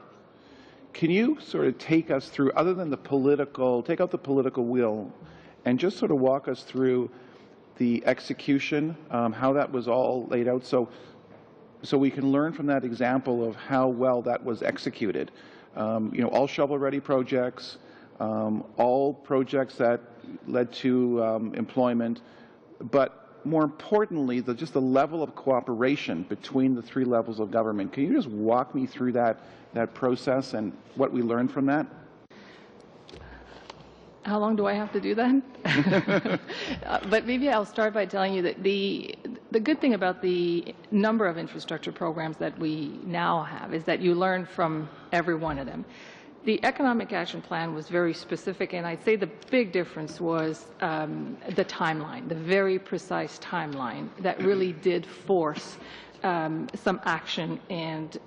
Can you sort of take us through, other than the political, take out the political will, and just sort of walk us through the execution, how that was all laid out, so we can learn from that example of how well that was executed. You know, all shovel-ready projects, all projects that led to employment, but more importantly, just the level of cooperation between the 3 levels of government. Can you just walk me through that process and what we learned from that? How long do I have to do that? But maybe I'll start by telling you that the good thing about the number of infrastructure programs that we now have is that you learn from every one of them. The Economic Action Plan was very specific, and I'd say the big difference was the timeline, the very precise timeline that really did force some action, and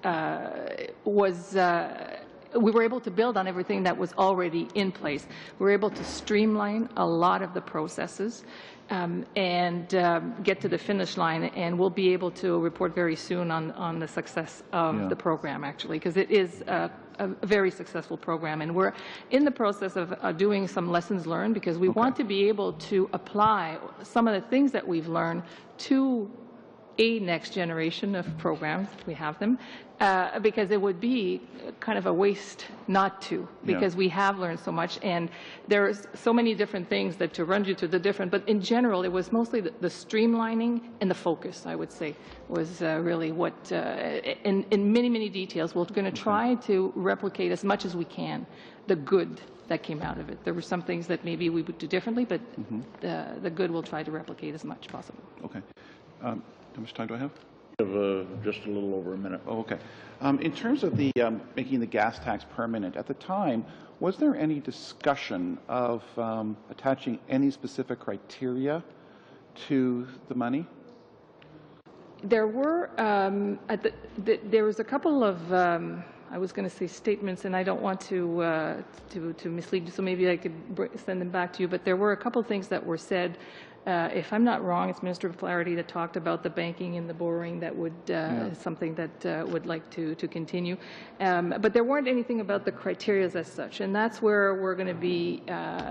we were able to build on everything that was already in place. We were able to streamline a lot of the processes and get to the finish line, and we'll be able to report very soon on the success of the program, actually, because it is a very successful program, and we're in the process of doing some lessons learned, because we want to be able to apply some of the things that we've learned to a next generation of programs, we have them, because it would be kind of a waste not to, because we have learned so much, and there's so many different things that to run you through the different, but in general, it was mostly the streamlining and the focus, I would say, was really what, in many, many details, we're going to try to replicate as much as we can the good that came out of it. There were some things that maybe we would do differently, but the good we'll try to replicate as much as possible. Okay. How much time do I have? Just a little over a minute. Oh, okay. In terms of the making the gas tax permanent, at the time, was there any discussion of attaching any specific criteria to the money? There were, there was a couple of, I was going to say statements, and I don't want to mislead you, so maybe I could send them back to you, but there were a couple of things that were said. If I'm not wrong, it's Minister Flaherty that talked about the banking and the borrowing that would, something that would like to continue. But there weren't anything about the criteria as such, and that's where we're going to be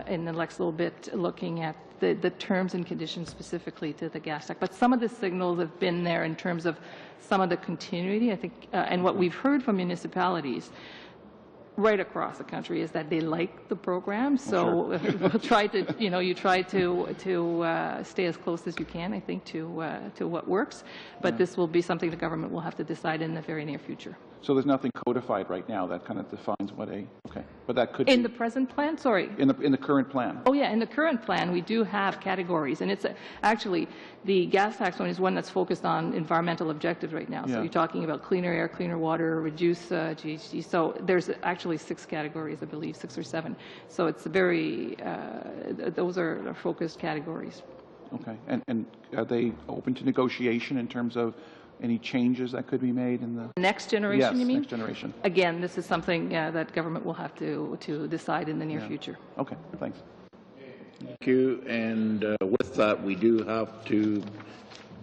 in the next little bit looking at the terms and conditions specifically to the gas tax. But some of the signals have been there in terms of some of the continuity, I think, and what we've heard from municipalities right across the country is that they like the program. So we'll try to, you try to stay as close as you can, I think, to what works. But this will be something the government will have to decide in the very near future. So there's nothing codified right now that kind of defines what okay, but that could in the present plan. Sorry. In the current plan. Oh yeah, in the current plan we do have categories, and it's actually the gas tax one is one that's focused on environmental objectives right now. So you're talking about cleaner air, cleaner water, reduce GHG. So there's actually 6 categories, I believe, 6 or 7. So it's very those are focused categories. Okay, and are they open to negotiation in terms of any changes that could be made in the next generation? You mean? Next generation. Again, this is something that government will have to decide in the near future. Okay, thanks. Thank you. And with that, we do have to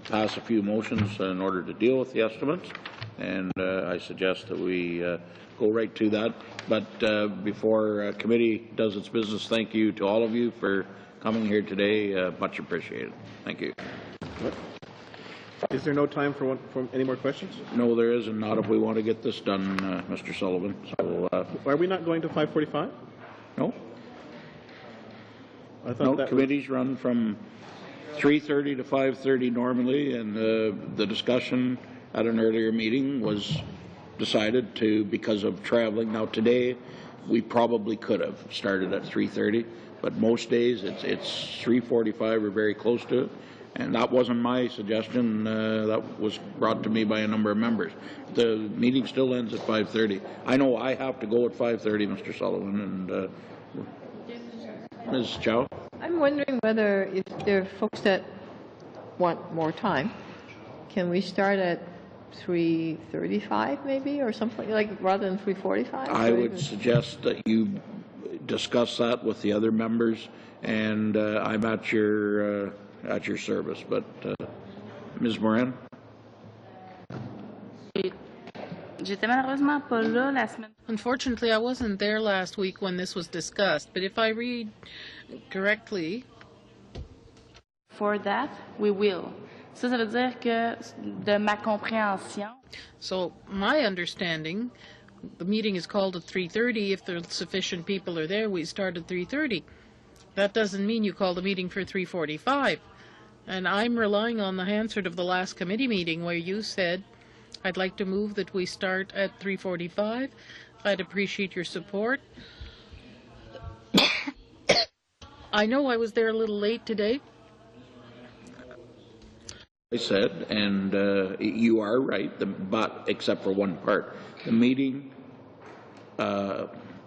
pass a few motions in order to deal with the estimates, and I suggest that we go right to that. But before committee does its business, thank you to all of you for coming here today. Much appreciated. Thank you. Is there no time for any more questions? No, there is, and not if we want to get this done, Mr. Sullivan. So, are we not going to 5:45? No. I thought no, committees run from 3:30 to 5:30 normally, and the discussion at an earlier meeting was decided to, because of traveling. Now today, we probably could have started at 3:30, but most days it's 3:45 or very close to it. And that wasn't my suggestion. That was brought to me by a number of members. The meeting still ends at 5:30. I know I have to go at 5:30, Mr. Sullivan, and Ms. Chow. I'm wondering whether if there are folks that want more time, can we start at 3:35 maybe, or something like rather than 3:45? I would suggest that you discuss that with the other members, and I'm at your service. But Ms. Moran? Unfortunately, I wasn't there last week when this was discussed, but if I read correctly... For that, we will. Ça veut dire que de ma compréhension... So, my understanding, the meeting is called at 3:30. If there are sufficient people are there, we start at 3:30. That doesn't mean you call the meeting for 3:45. And I'm relying on the answer of the last committee meeting where you said, I'd like to move that we start at 3:45. I'd appreciate your support. I know I was there a little late today. I said, and you are right, but except for one part. The meeting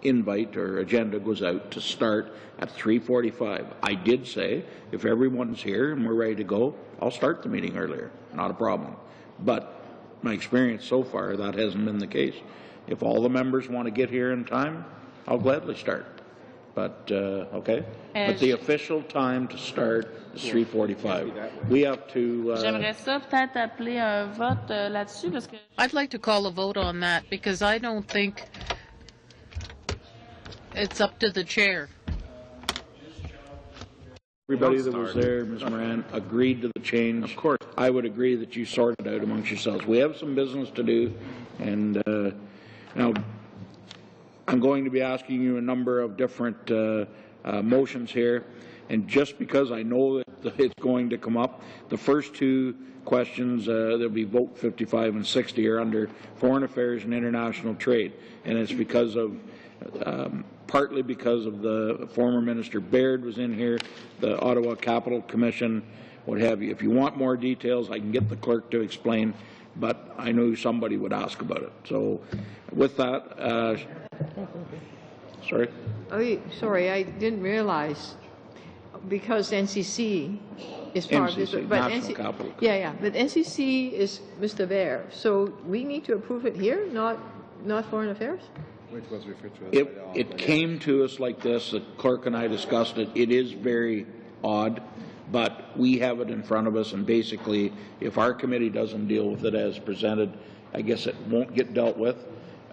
invite or agenda goes out to start at 3:45. I did say, if everyone's here and we're ready to go, I'll start the meeting earlier. Not a problem. But my experience so far, that hasn't been the case. If all the members want to get here in time, I'll gladly start. But, okay? But the official time to start is 3:45. We have to... J'aimerais ça peut-être appeler un vote là-dessus parce que... I'd like to call a vote on that because I don't think it's up to the chair. Everybody that was there, Ms. Moran, agreed to the change. Of course. I would agree that you sort it out amongst yourselves. We have some business to do, and now I'm going to be asking you a number of different motions here, and just because I know that it's going to come up, the first two questions, there'll be vote 55 and 60 are under Foreign Affairs and International Trade, and it's because of partly because of the former Minister Baird was in here, the Ottawa Capital Commission, what have you. If you want more details, I can get the clerk to explain, but I knew somebody would ask about it. So with that, sorry? Oh, sorry, I didn't realize, because NCC is part of this. NCC, But National Capital. Yeah, but NCC is Mr. Baer, so we need to approve it here, not Foreign Affairs? Which was referred to as It came to us like this, the clerk and I discussed it. It is very odd, but we have it in front of us, and basically, if our committee doesn't deal with it as presented, I guess it won't get dealt with.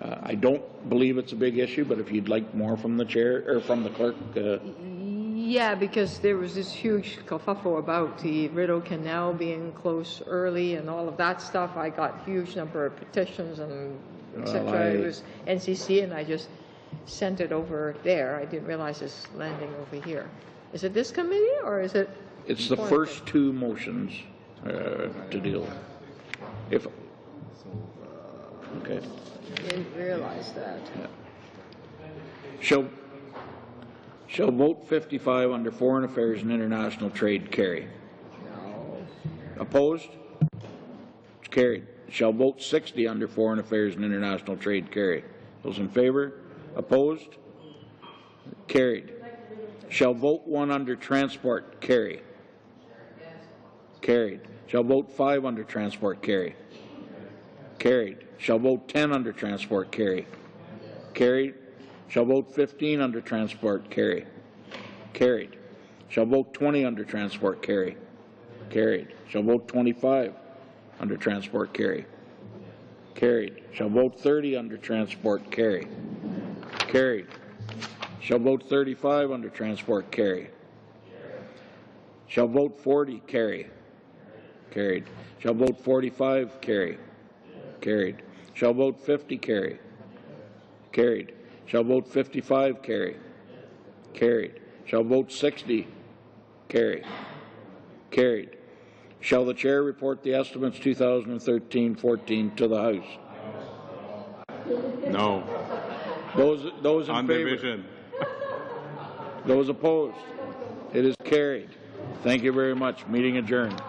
I don't believe it's a big issue, but if you'd like more from the chair, or from the clerk. Yeah, because there was this huge kerfuffle about the Rideau Canal being closed early and all of that stuff. I got a huge number of petitions and etc. It was NCC, and I just sent it over there. I didn't realize it's landing over here. Is it this committee, or is it? It's the first two motions to deal with. If okay. I didn't realize that. Yeah. Shall vote 55 under Foreign Affairs and International Trade carry? No. Opposed? It's carried. Shall vote 60 under Foreign Affairs and International Trade carry? Those in favor? Opposed? Carried. Shall vote 1 under Transport carry? Carried. Shall vote 5 under Transport carry? Carried. Shall vote 10 under Transport carry? Carried. Shall vote 15 under Transport carry? Carried. Shall vote 20 under Transport carry? Carried. Shall vote 25 under Transport carry? Carried. Shall vote 30 under Transport carry? Carried. Shall vote 35 under Transport carry? Shall vote 40 carry? Carried. Shall vote 45 carry? Carried. Shall vote 50 carry? Carried. Shall vote 55 carry? Carried. Shall vote 60 carry? Carried. Shall the chair report the estimates 2013-14 to the House? No. Those in on favor? division. Those opposed? It is carried. Thank you very much. Meeting adjourned.